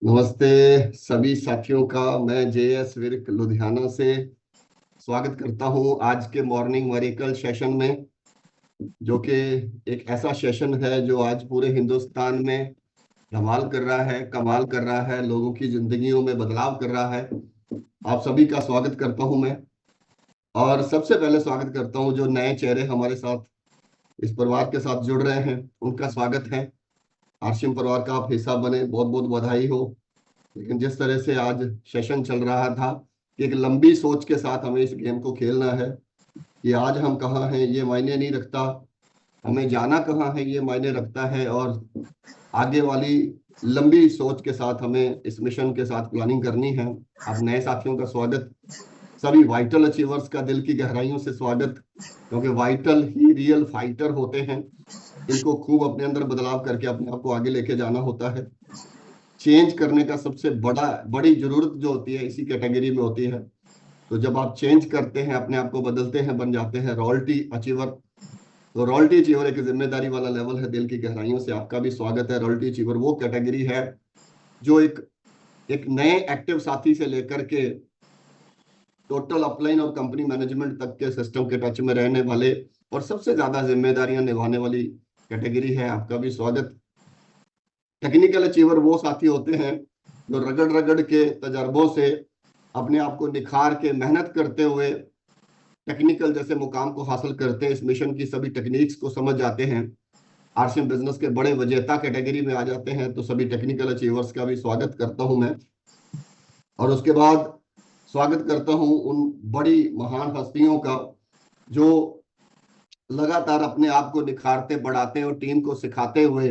नमस्ते सभी साथियों का। मैं जेएस विर्क लुधियाना से स्वागत करता हूं आज के मॉर्निंग मेरिकल सेशन में, जो कि एक ऐसा सेशन है जो आज पूरे हिंदुस्तान में धमाल कर रहा है, कमाल कर रहा है, लोगों की जिंदगियों में बदलाव कर रहा है। आप सभी का स्वागत करता हूं मैं। और सबसे पहले स्वागत करता हूं जो नए चेहरे हमारे साथ इस परिवार के साथ जुड़ रहे हैं, उनका स्वागत है। आरसीएम परिवार का आप हिस्सा बने, बहुत बहुत बधाई हो। लेकिन जिस तरह से आज सेशन चल रहा था कि एक लंबी सोच के साथ हमें इस गेम को खेलना है कि आज हम कहाँ हैं ये मायने नहीं रखता, हमें जाना कहाँ है ये मायने रखता है। और आगे वाली लंबी सोच के साथ हमें इस मिशन के साथ प्लानिंग करनी है। आप नए साथियों का स्वागत, सभी वाइटल अचीवर्स का दिल की गहराइयों से स्वागत, क्योंकि वाइटल ही रियल फाइटर होते हैं। इनको खूब अपने अंदर बदलाव करके अपने आप को आगे लेके जाना होता है। चेंज करने का सबसे बड़ी जरूरत जो होती है इसी कैटेगरी में होती है। तो जब आप चेंज करते हैं, अपने आप को बदलते हैं, बन जाते हैं रॉयल्टी अचीवर। तो रॉयल्टी अचीवर एक जिम्मेदारी वाला लेवल है। दिल की गहराइयों से आपका भी स्वागत है। रॉयल्टी अचीवर वो कैटेगरी है जो एक एक नए एक्टिव साथी से लेकर के टोटल अपलाइन और कंपनी मैनेजमेंट तक के सिस्टम के टच में रहने वाले और सबसे ज्यादा जिम्मेदारियां निभाने वाली कैटेगरी है। आपका भी स्वागत। टेक्निकल अचीवर वो साथी होते हैं जो रगड़ रगड़ के तजर्बों से अपने आप को निखार के मेहनत करते हुए टेक्निकल जैसे मुकाम को हासिल करते हैं, इस मिशन की सभी टेक्निक्स को समझ जाते हैं, आरसीएम बिजनेस के बड़े विजेता कैटेगरी में आ जाते हैं। तो सभी टेक्निकल अचीवर्स का भी स्वागत करता हूं मैं। और उसके बाद स्वागत करता हूं उन बड़ी महान हस्तियों का जो लगातार अपने आप को निखारते बढ़ाते हैं और टीम को सिखाते हुए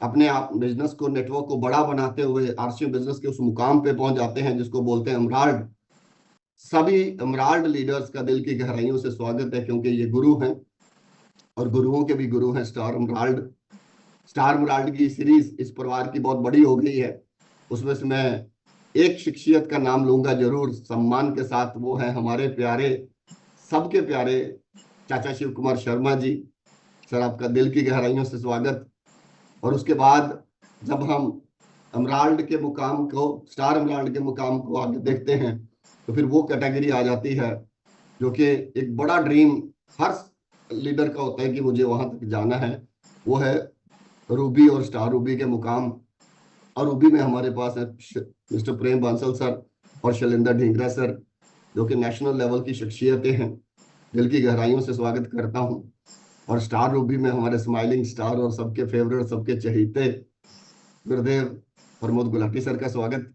अपने आप बिजनेस को, नेटवर्क को बड़ा बनाते हुए आरसीएम बिजनेस के उस मुकाम पे पहुंच जाते हैं जिसको बोलते हैं एमराल्ड। सभी एमराल्ड लीडर्स का दिल की गहराइयों से स्वागत है, क्योंकि ये गुरु हैं और गुरुओं के भी गुरु हैं स्टार एमराल्ड। स्टार एमराल्ड की सीरीज इस परिवार की बहुत बड़ी हो गई है। उसमें से मैं एक शख्सियत का नाम लूंगा जरूर सम्मान के साथ, वो है हमारे प्यारे, सबके प्यारे चाचा शिव कुमार शर्मा जी। सर आपका दिल की गहराइयों से स्वागत। और उसके बाद जब हम एमराल्ड के मुकाम को, स्टार एमराल्ड के मुकाम को आगे देखते हैं, तो फिर वो कैटेगरी आ जाती है जो कि एक बड़ा ड्रीम हर लीडर का होता है कि मुझे वहां तक जाना है। वो है रूबी और स्टार रूबी के मुकाम। और रूबी में हमारे पास है मिस्टर प्रेम बांसल सर और शैलेंद्र ढींगरा सर, जो कि नेशनल लेवल की शख्सियतें हैं। दिल की गहराइयों से स्वागत करता हूँ। और स्टार रूबी में हमारे स्माइलिंग स्टार और सबके फेवरेट, सबके चहेते गुरुदेव प्रमोद गुलाटी सर का स्वागत।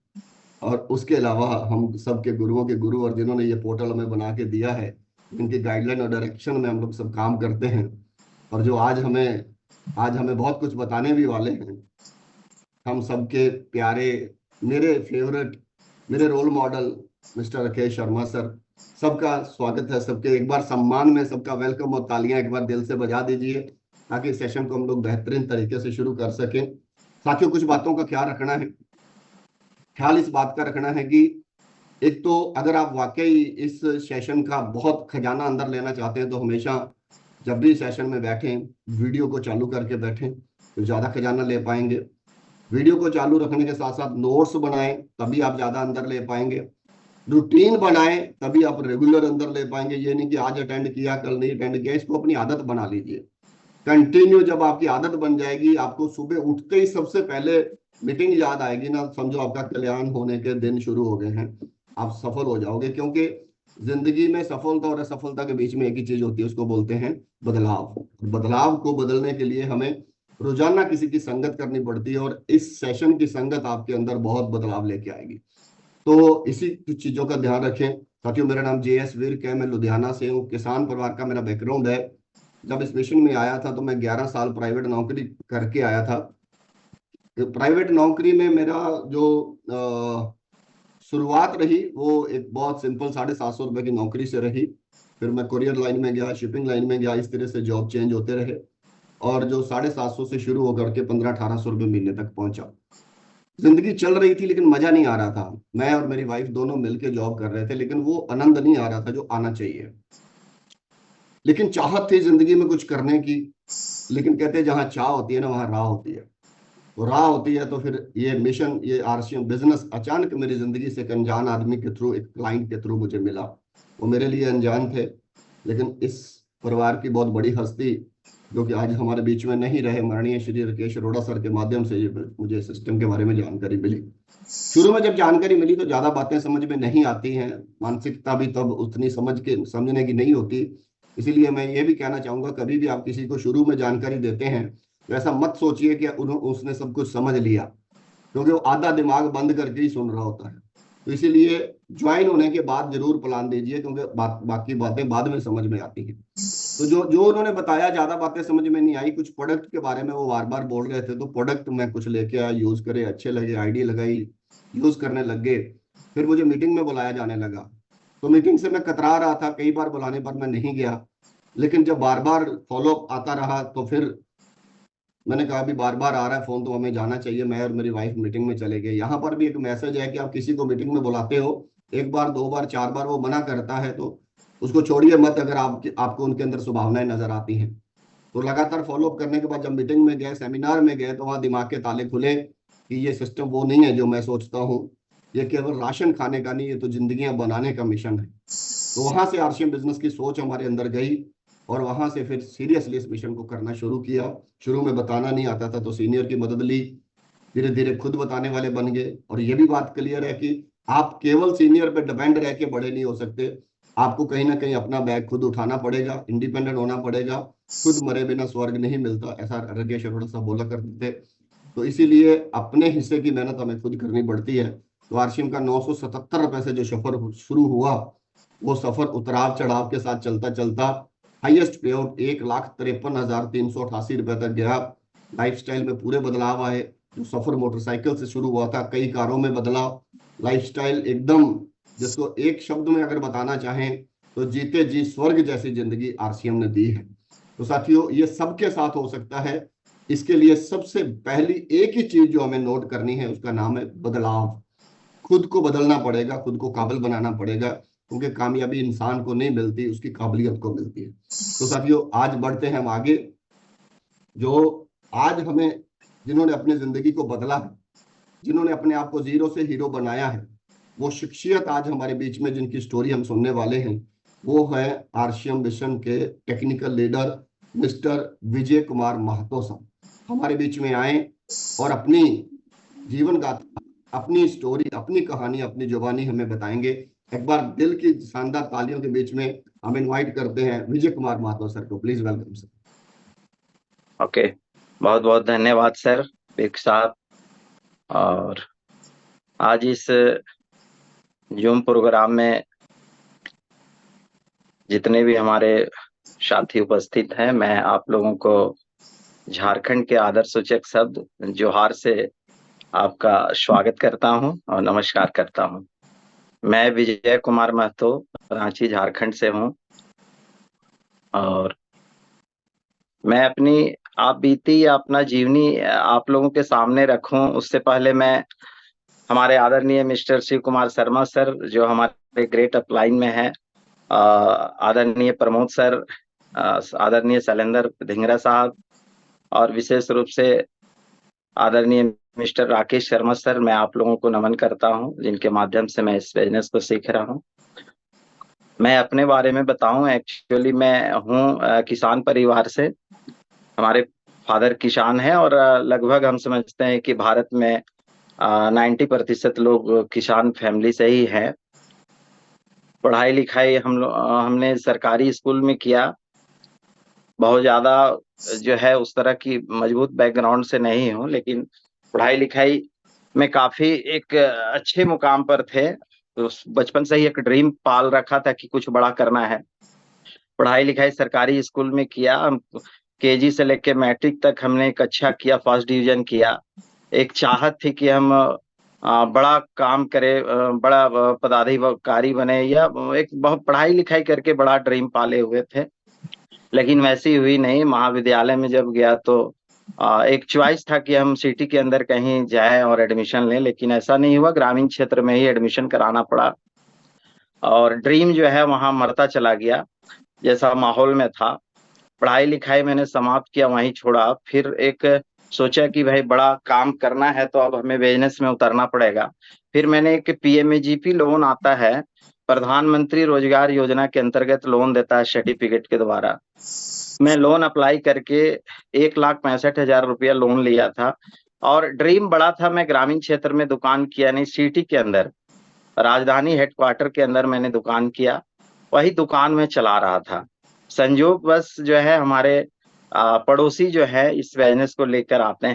और उसके अलावा हम सबके गुरुओं के गुरु और जिन्होंने ये पोर्टल हमें बना के दिया है, जिनकी गाइडलाइन और डायरेक्शन में हम लोग सब काम करते हैं, और जो आज हमें बहुत कुछ बताने भी वाले हैं। हम सबके प्यारे, मेरे फेवरेट, मेरे role model mister Rakesh Sharma sir, सबका स्वागत है। सबके एक बार सम्मान में सबका वेलकम और तालियां एक बार दिल से बजा दीजिए, ताकि सेशन को हम लोग बेहतरीन तरीके से शुरू कर सकें। साथियों, कुछ बातों का ख्याल रखना है। ख्याल इस बात का रखना है कि एक तो अगर आप वाकई इस सेशन का बहुत खजाना अंदर लेना चाहते हैं, तो हमेशा जब भी सेशन में बैठें वीडियो को चालू करके बैठें, तो ज्यादा खजाना ले पाएंगे। वीडियो को चालू रखने के साथ साथ नोट्स बनाएं, तभी आप ज्यादा अंदर ले पाएंगे। रूटीन बनाएं, तभी आप रेगुलर अंदर ले पाएंगे। ये नहीं कि आज अटेंड किया कल नहीं अटेंड किया। इसको अपनी आदत बना लीजिए। कंटिन्यू जब आपकी आदत बन जाएगी, आपको सुबह उठते ही सबसे पहले मीटिंग याद आएगी ना, समझो आपका कल्याण होने के दिन शुरू हो गए हैं। आप सफल हो जाओगे, क्योंकि जिंदगी में सफलता और असफलता के बीच में एक ही चीज होती है, उसको बोलते हैं बदलाव। बदलाव को बदलने के लिए हमें रोजाना किसी की संगत करनी पड़ती है, और इस सेशन की संगत आपके अंदर बहुत बदलाव लेके आएगी। तो इसी कुछ चीजों का ध्यान रखें। साथियों, मेरा नाम जेएस विर्क है, मैं लुधियाना से हूँ। किसान परिवार का मेरा बैकग्राउंड है। जब इस मिशन में आया था तो मैं 11 साल प्राइवेट नौकरी करके आया था। प्राइवेट नौकरी में मेरा जो शुरुआत रही वो एक बहुत सिंपल 750 रुपए की नौकरी से रही। फिर मैं कुरियर लाइन में गया, शिपिंग लाइन में गया, इस तरह से जॉब चेंज होते रहे, और जो 750 से शुरू होकर के 1500-1800 रुपये महीने तक पहुंचा। जिंदगी चल रही थी लेकिन मजा नहीं आ रहा था। मैं और मेरी वाइफ दोनों मिलकर जॉब कर रहे थे, लेकिन वो आनंद नहीं आ रहा था जो आना चाहिए। लेकिन चाहत थी जिंदगी में कुछ करने की। लेकिन कहते हैं जहां चाह होती है ना, वहां राह होती है। तो राह होती है। तो फिर ये मिशन, ये आरसीएम बिजनेस अचानक मेरी जिंदगी से एक अनजान आदमी के थ्रू, एक क्लाइंट के थ्रू मुझे मिला। वो मेरे लिए अनजान थे, लेकिन इस परिवार की बहुत बड़ी हस्ती जो कि आज हमारे बीच में नहीं रहे, माननीय श्री राकेश अरोड़ा सर के माध्यम से ये मुझे सिस्टम के बारे में जानकारी मिली। शुरू में जब जानकारी मिली तो ज्यादा बातें समझ में नहीं आती हैं, मानसिकता भी तब उतनी समझने की नहीं होती। इसीलिए मैं ये भी कहना चाहूंगा, कभी भी आप किसी को शुरू में जानकारी देते हैं तो ऐसा मत सोचिए कि उसने सब कुछ समझ लिया, क्योंकि वो आधा दिमाग बंद करके ही सुन रहा होता है। तो इसीलिए ज्वाइन होने के बाद जरूर प्लान दीजिए, क्योंकि बाकी बातें बाद में समझ में आती हैं। तो जो जो उन्होंने बताया, ज्यादा बातें समझ में नहीं आई। कुछ प्रोडक्ट के बारे में वो बार बार बोल रहे थे, तो प्रोडक्ट मैं कुछ लेके आया, यूज करे, अच्छे लगे, आईडी लगाई, यूज करने लग गए। फिर मुझे मीटिंग में बुलाया जाने लगा, तो मीटिंग से मैं कतरा रहा था, कई बार बुलाने पर मैं नहीं गया। लेकिन जब बार बार फॉलोअप आता रहा तो फिर मैंने कहा अभी बार बार आ रहा है फोन, तो हमें जाना चाहिए। मैं और मेरी वाइफ मीटिंग में चले गए। यहाँ पर भी एक मैसेज है कि आप किसी को मीटिंग में बुलाते हो, एक बार, दो बार, चार बार वो मना करता है तो उसको छोड़िए मत, अगर आपको उनके अंदर संभावनाएं नजर आती हैं। तो लगातार फॉलोअप करने के बाद जब मीटिंग में गए, सेमिनार में गए, तो वहाँ दिमाग के ताले खुले कि ये सिस्टम वो नहीं है जो मैं सोचता हूँ। ये केवल राशन खाने का नहीं, ये तो जिंदगियां बनाने का मिशन है। तो वहां से आरसीएम बिजनेस की सोच हमारे अंदर गई, और वहां से फिर सीरियसली इस मिशन को करना शुरू किया। शुरू में बताना नहीं आता था, तो सीनियर की मदद ली, धीरे धीरे खुद बताने वाले बन गए। और ये भी बात क्लियर है कि आप केवल सीनियर पे डिपेंड रह के बड़े नहीं हो सकते। आपको कहीं ना कहीं अपना बैग खुद उठाना पड़ेगा, इंडिपेंडेंट होना पड़ेगा। खुद मरे बिना स्वर्ग नहीं मिलता, ऐसा राकेश अरोड़ा साहब बोला करते थे। तो इसीलिए अपने हिस्से की मेहनत हमें खुद करनी पड़ती है। तो आरसीएम का 977 रुपए से जो सफर शुरू हुआ, वो सफर उतराव चढ़ाव के साथ चलता चलता हाईएस्ट पे आउट 1,53,388 रुपए तक गया। लाइफस्टाइल में पूरे बदलाव आए। जो सफर मोटरसाइकिल से शुरू हुआ था, कई कारों में बदला। लाइफस्टाइल एकदम, जिसको एक शब्द में अगर बताना चाहें तो जीते जी स्वर्ग जैसी जिंदगी आरसीएम ने दी है। तो साथियों, ये सबके साथ हो सकता है। इसके लिए सबसे पहली एक ही चीज जो हमें नोट करनी है, उसका नाम है बदलाव। खुद को बदलना पड़ेगा, खुद को काबिल बनाना पड़ेगा, क्योंकि कामयाबी इंसान को नहीं मिलती, उसकी काबिलियत को मिलती है। तो साथियों, आज बढ़ते हैं हम आगे। जो आज हमें, जिन्होंने अपनी जिंदगी को बदला है, जिन्होंने अपने आप को जीरो से हीरो बनाया है, वो शख्सियत आज हमारे बीच में जिनकी स्टोरी हम सुनने वाले हैं, वो है आरसीएम मिशन के टेक्निकल लीडर मिस्टर विजय कुमार महतो साहब। हमारे बीच में आए और अपनी जीवन गाथा, अपनी स्टोरी, अपनी कहानी, अपनी जुबानी हमें बताएंगे। एक बार दिल की शानदार तालियों के बीच में हम इनवाइट करते हैं विजय कुमार महतो सर को। Please welcome sir. ओके, बहुत बहुत धन्यवाद सर एक साथ। और आज इस जूम प्रोग्राम में जितने भी हमारे साथी उपस्थित हैं, मैं आप लोगों को झारखंड के आदर सूचक शब्द जोहार से आपका स्वागत करता हूं और नमस्कार करता हूं। मैं विजय कुमार महतो, रांची झारखंड से हूं, और मैं अपनी आप बीती या अपना जीवनी आप लोगों के सामने रखूं उससे पहले मैं हमारे आदरणीय मिस्टर शिव कुमार शर्मा सर, जो हमारे ग्रेट अपलाइन में है, आदरणीय प्रमोद सर, आदरणीय शैलेंद्र धिंगरा साहब, और विशेष रूप से आदरणीय मिस्टर राकेश शर्मा सर, मैं आप लोगों को नमन करता हूं, जिनके माध्यम से मैं इस बिजनेस को सीख रहा हूं। मैं अपने बारे में बताऊं, एक्चुअली मैं हूं किसान परिवार से। हमारे फादर किसान हैं, और लगभग हम समझते हैं कि भारत में 90% लोग किसान फैमिली से ही हैं। पढ़ाई लिखाई हमने सरकारी स्कूल में किया। बहुत ज्यादा जो है उस तरह की मजबूत बैकग्राउंड से नहीं हूँ, लेकिन पढ़ाई लिखाई में काफी एक अच्छे मुकाम पर थे। तो बचपन से ही एक ड्रीम पाल रखा था कि कुछ बड़ा करना है। पढ़ाई लिखाई सरकारी स्कूल में किया। केजी से लेकर मैट्रिक तक हमने कक्षा किया, फर्स्ट डिवीजन किया। एक चाहत थी कि हम बड़ा काम करे, बड़ा पदाधिकारी बने, या एक बहुत पढ़ाई लिखाई करके बड़ा ड्रीम पाले हुए थे, लेकिन वैसी हुई नहीं। महाविद्यालय में जब गया तो एक चॉइस था कि हम सिटी के अंदर कहीं जाएं और एडमिशन लें, लेकिन ऐसा नहीं हुआ। ग्रामीण क्षेत्र में ही एडमिशन कराना पड़ा, और ड्रीम जो है वहां मरता चला गया जैसा माहौल में था। पढ़ाई लिखाई मैंने समाप्त किया, वहीं छोड़ा। फिर एक सोचा कि भाई बड़ा काम करना है तो अब हमें बिजनेस में उतरना पड़ेगा। फिर मैंने एक पीएमएजीपी लोन आता है, प्रधानमंत्री रोजगार योजना के अंतर्गत लोन देता है सर्टिफिकेट के द्वारा। मैं लोन अप्लाई करके 1,65,000 रुपया लोन लिया था। और ड्रीम बड़ा था, मैं ग्रामीण क्षेत्र में दुकान किया नहीं, सिटी के अंदर राजधानी हेडक्वार्टर के अंदर मैंने दुकान किया। वही दुकान में चला रहा था। संजोग बस जो है हमारे पड़ोसी जो है इस बिजनेस को लेकर आते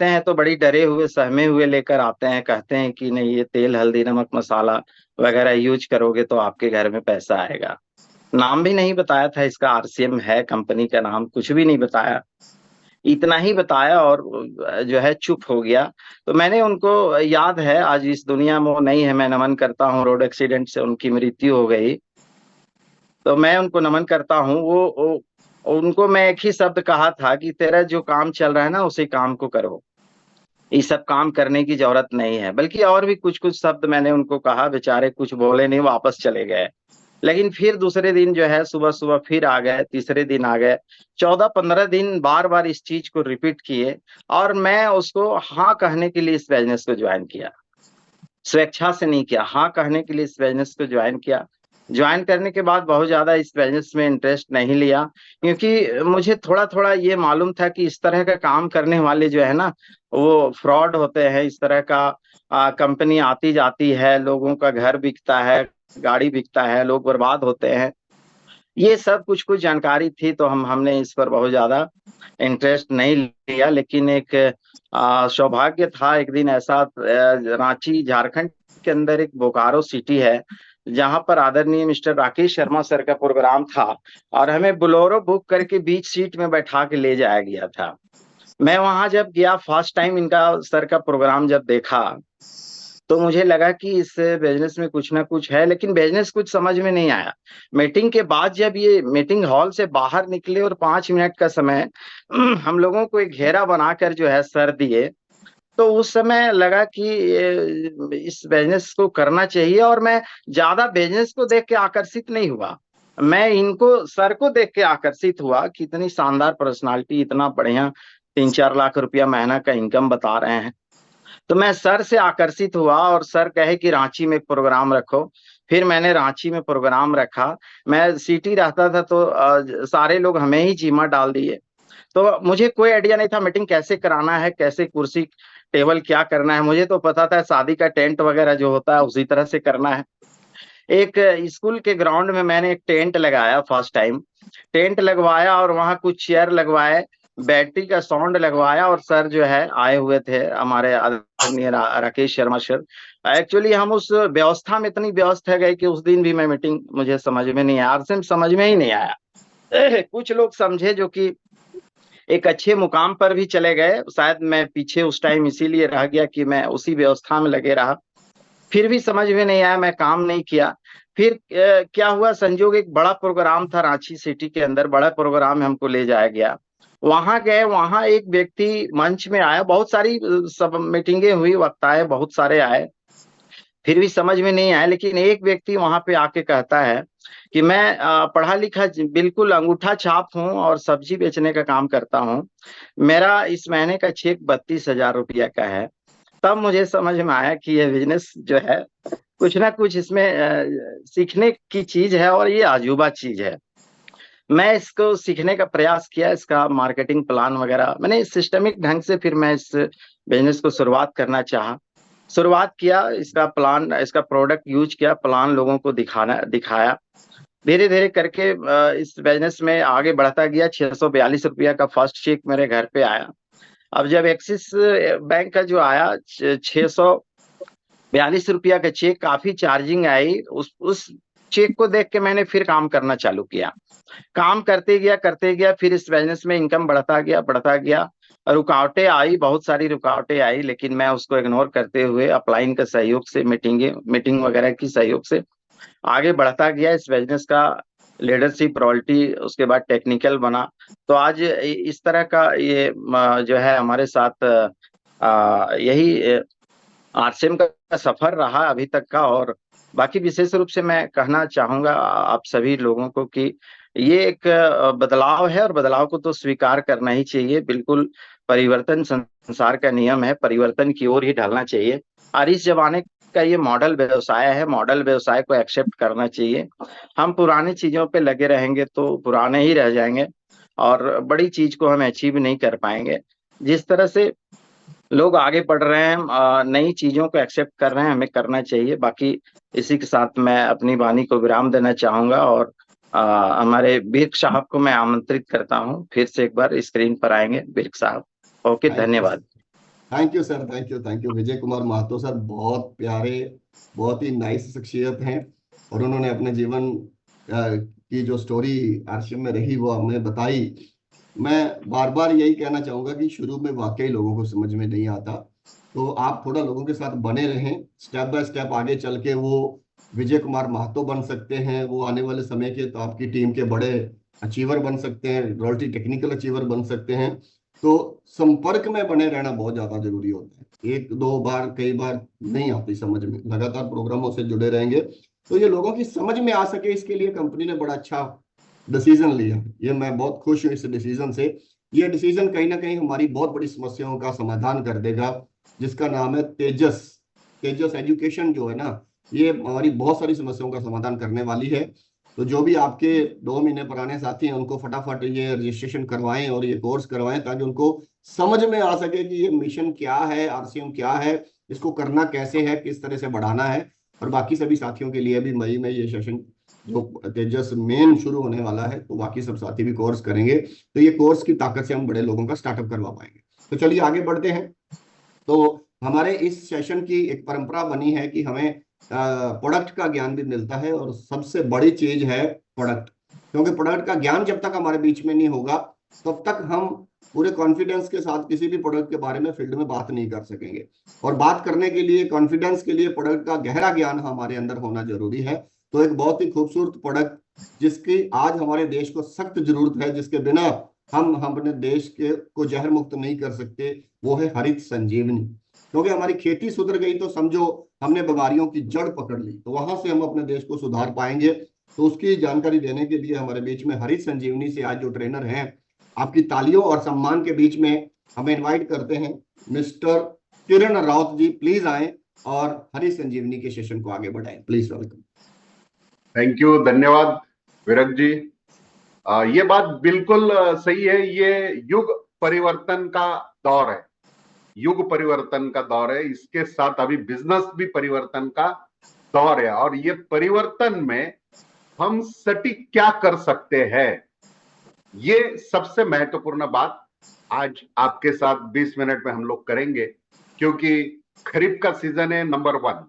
हैं तो बड़ी डरे हुए सहमे हुए लेकर आते हैं, कहते हैं कि नहीं ये तेल हल्दी नमक मसाला वगैरह यूज करोगे तो आपके घर में पैसा आएगा। नाम भी नहीं बताया था इसका, आरसीएम है कंपनी का नाम, कुछ भी नहीं बताया। इतना ही बताया और जो है चुप हो गया। तो मैंने उनको, याद है आज इस दुनिया में वो नहीं है, मैं नमन करता हूँ, रोड एक्सीडेंट से उनकी मृत्यु हो गई। तो मैं उनको नमन करता हूँ। उनको मैं एक ही शब्द कहा था कि तेरा जो काम चल रहा है ना उसी काम को करो, ये सब काम करने की जरूरत नहीं है। बल्कि और भी कुछ कुछ शब्द मैंने उनको कहा, बेचारे कुछ बोले नहीं, वापस चले गए। लेकिन फिर दूसरे दिन जो है सुबह सुबह फिर आ गए, तीसरे दिन आ गए, 14-15 दिन बार बार इस चीज को रिपीट किए। और मैं उसको हाँ कहने के लिए इस बिजनेस को ज्वाइन किया, स्वेच्छा से नहीं किया, हाँ कहने के लिए इस बिजनेस को ज्वाइन किया। ज्वाइन करने के बाद बहुत ज्यादा इस बिजनेस में इंटरेस्ट नहीं लिया, क्योंकि मुझे थोड़ा थोड़ा ये मालूम था कि इस तरह का काम करने वाले जो है ना वो फ्रॉड होते हैं। इस तरह का कंपनी आती जाती है, लोगों का घर बिकता है, गाड़ी बिकता है, लोग बर्बाद होते हैं। ये सब कुछ कुछ जानकारी थी, तो हमने इस पर बहुत ज्यादा इंटरेस्ट नहीं लिया। लेकिन एक सौभाग्य था, एक दिन ऐसा रांची झारखंड के अंदर एक बोकारो सिटी है जहां पर आदरणीय मिस्टर राकेश शर्मा सर का प्रोग्राम था, और हमें बोलेरो बुक करके बीच सीट में बैठा के ले जाया गया था। मैं वहां जब गया फर्स्ट टाइम इनका सर का प्रोग्राम जब देखा, तो मुझे लगा कि इस बिजनेस में कुछ ना कुछ है, लेकिन बिजनेस कुछ समझ में नहीं आया। मीटिंग के बाद जब ये मीटिंग हॉल से बाहर निकले और 5 मिनट का समय हम लोगों को एक घेरा बनाकर जो है सर दिए, तो उस समय लगा कि इस बिजनेस को करना चाहिए। और मैं ज्यादा बिजनेस को देख के आकर्षित नहीं हुआ, मैं इनको सर को देख के आकर्षित हुआ कि इतनी शानदार पर्सनालिटी, इतना बढ़िया 3-4 लाख रुपया महीना का इनकम बता रहे हैं। तो मैं सर से आकर्षित हुआ और सर कहे कि रांची में प्रोग्राम रखो। फिर मैंने रांची में प्रोग्राम रखा। मैं सिटी रहता था तो सारे लोग हमें ही जिम्मा डाल दिए। तो मुझे कोई आइडिया नहीं था मीटिंग कैसे कराना है, कैसे कुर्सी टेबल क्या करना है। मुझे तो पता था शादी का टेंट वगैरह जो होता है उसी तरह से करना है। एक स्कूल के ग्राउंड में मैंने एक टेंट लगाया, फर्स्ट टाइम टेंट लगवाया, और वहां कुछ चेयर लगवाए, बैटरी का साउंड लगवाया, और सर जो है आए हुए थे हमारे आदरणीय राकेश शर्मा सर। एक्चुअली हम उस व्यवस्था में इतनी व्यस्त है गए कि उस दिन भी मैं मीटिंग मुझे समझ में नहीं आया, आरसीएम समझ में ही नहीं आया। कुछ लोग समझे जो कि एक अच्छे मुकाम पर भी चले गए, शायद मैं पीछे उस टाइम इसीलिए रह गया कि मैं उसी व्यवस्था में लगे रहा। फिर भी समझ में नहीं आया, मैं काम नहीं किया। फिर क्या हुआ, संजोग एक बड़ा प्रोग्राम था रांची सिटी के अंदर, बड़ा प्रोग्राम में हमको ले जाया गया। वहां गए, वहां एक व्यक्ति मंच में आया, बहुत सारी सब मीटिंगें हुई, वक्ताएं बहुत सारे आए, फिर भी समझ में नहीं आया। लेकिन एक व्यक्ति वहां पे आके कहता है कि मैं पढ़ा लिखा बिल्कुल अंगूठा छाप हूँ और सब्जी बेचने का काम करता हूँ, मेरा इस महीने का चेक 32,000 रुपया का है। तब मुझे समझ में आया कि ये बिजनेस जो है कुछ ना कुछ इसमें सीखने की चीज है, और ये अजूबा चीज है। मैं इसको सीखने का प्रयास किया, इसका मार्केटिंग प्लान वगैरह मैंने सिस्टमिक ढंग से, फिर मैं इस बिजनेस को शुरुआत करना चाहा, शुरुआत किया, इसका प्लान, इसका प्रोडक्ट यूज किया, प्लान लोगों को दिखाया। धीरे धीरे करके इस बिजनेस में आगे बढ़ता गया। 642 रुपया का फर्स्ट चेक मेरे घर पे आया। अब जब एक्सिस बैंक का जो आया 642 रुपया का चेक, काफी चार्जिंग आई, उस चेक को देख के मैंने फिर काम करना चालू किया। काम करते गया, फिर इस बिजनेस में इनकम बढ़ता गया। रुकावटें आई, बहुत सारी रुकावटें आई, लेकिन मैं उसको इग्नोर करते हुए अपलाइन के सहयोग से, मीटिंग वगैरह की सहयोग से आगे बढ़ता गया। इस बिजनेस का लीडरशिप रॉयल्टी, उसके बाद टेक्निकल बना। तो आज इस तरह का ये जो है हमारे साथ यही आरसीएम का सफर रहा अभी तक का। और बाकी विशेष रूप से मैं कहना चाहूंगा आप सभी लोगों को कि ये एक बदलाव है और बदलाव को तो स्वीकार करना ही चाहिए। बिल्कुल परिवर्तन संसार का नियम है, परिवर्तन की ओर ही ढलना चाहिए। और इस जमाने का ये मॉडल व्यवसाय है, मॉडल व्यवसाय को एक्सेप्ट करना चाहिए। हम पुरानी चीजों पे लगे रहेंगे तो पुराने ही रह जाएंगे और बड़ी चीज को हम अचीव नहीं कर पाएंगे। जिस तरह से लोग आगे बढ़ रहे हैं, नई चीजों को एक्सेप्ट कर रहे हैं, हमें करना चाहिए। बाकी इसी के साथ मैं अपनी वाणी को विराम देना चाहूंगा और हमारे बिर्क साहब को मैं आमंत्रित करता हूं, फिर से एक बार स्क्रीन पर आएंगे बिर्क साहब। ओके, थैंक यू, धन्यवाद। Thank you sir, thank you, thank you. Vijay Kumar Mahto sir बहुत प्यारे, बहुत ही नाइस शख्सियत हैं, और उन्होंने अपने जीवन की जो स्टोरी आरसीएम में रही वो हमें बताई। मैं बार बार यही कहना चाहूंगा कि शुरू में वाकई लोगों को समझ में नहीं आता, तो आप थोड़ा लोगों के साथ बने रहें, स्टेप बाय स्टेप आगे चल के वो विजय कुमार महतो बन सकते हैं। वो आने वाले समय के तो आपकी टीम के बड़े अचीवर बन सकते हैं, रॉयल्टी टेक्निकल अचीवर बन सकते हैं। तो संपर्क में बने रहना बहुत ज्यादा जरूरी होता है। एक दो बार, कई बार नहीं आती समझ में, लगातार प्रोग्रामों से जुड़े रहेंगे तो ये लोगों की समझ में आ सके, इसके लिए कंपनी ने बड़ा अच्छा डिसीजन लिया। ये मैं बहुत खुश हूँ इस डिसीजन से। ये डिसीजन कहीं ना कहीं हमारी बहुत बड़ी समस्याओं का समाधान कर देगा, जिसका नाम है तेजस। तेजस एजुकेशन जो है ना, ये हमारी बहुत सारी समस्याओं का समाधान करने वाली है। तो जो भी आपके 2 महीने पुराने साथी हैं उनको फटाफट ये रजिस्ट्रेशन करवाएं और ये कोर्स करवाएं, ताकि उनको समझ में आ सके कि ये मिशन क्या है, आरसीएम क्या है, इसको करना कैसे है, किस तरह से बढ़ाना है। और बाकी सभी साथियों के लिए भी मई में ये सेशन जो तेजस मेन शुरू होने वाला है, तो बाकी सब साथी भी कोर्स करेंगे, तो ये कोर्स की ताकत से हम बड़े लोगों का स्टार्टअप करवा पाएंगे। तो चलिए आगे बढ़ते हैं। तो हमारे इस सेशन की एक परंपरा बनी है कि हमें प्रोडक्ट का ज्ञान भी मिलता है, और सबसे बड़ी चीज है प्रोडक्ट। क्योंकि प्रोडक्ट का ज्ञान जब तक हमारे बीच में नहीं होगा, तब तक हम पूरे कॉन्फिडेंस के साथ किसी भी प्रोडक्ट के बारे में फील्ड में बात नहीं कर सकेंगे। और बात करने के लिए, कॉन्फिडेंस के लिए प्रोडक्ट का गहरा ज्ञान हमारे अंदर होना जरूरी है। तो एक बहुत ही खूबसूरत प्रोडक्ट जिसकी आज हमारे देश को सख्त जरूरत है, जिसके बिना हम अपने देश के को जहर मुक्त नहीं कर सकते, वो है हरित संजीवनी। क्योंकि हमारी खेती सुधर गई तो समझो हमने बीमारियों की जड़ पकड़ ली, तो वहां से हम अपने देश को सुधार पाएंगे। तो उसकी जानकारी देने के लिए हमारे बीच में हरित संजीवनी से आज जो ट्रेनर हैं, आपकी तालियों और सम्मान के बीच में हमें इनवाइट करते हैं मिस्टर किरण राउत जी। प्लीज आए और हरित संजीवनी के सेशन को आगे बढ़ाएं। Please welcome. थैंक यू, धन्यवाद विरक जी। ये बात बिल्कुल सही है। ये युग परिवर्तन का दौर है, युग परिवर्तन का दौर है। इसके साथ अभी बिजनेस भी परिवर्तन का दौर है, और ये परिवर्तन में हम सटीक क्या कर सकते हैं, ये सबसे महत्वपूर्ण बात आज आपके साथ 20 मिनट में हम लोग करेंगे। क्योंकि खरीफ का सीजन है नंबर 1,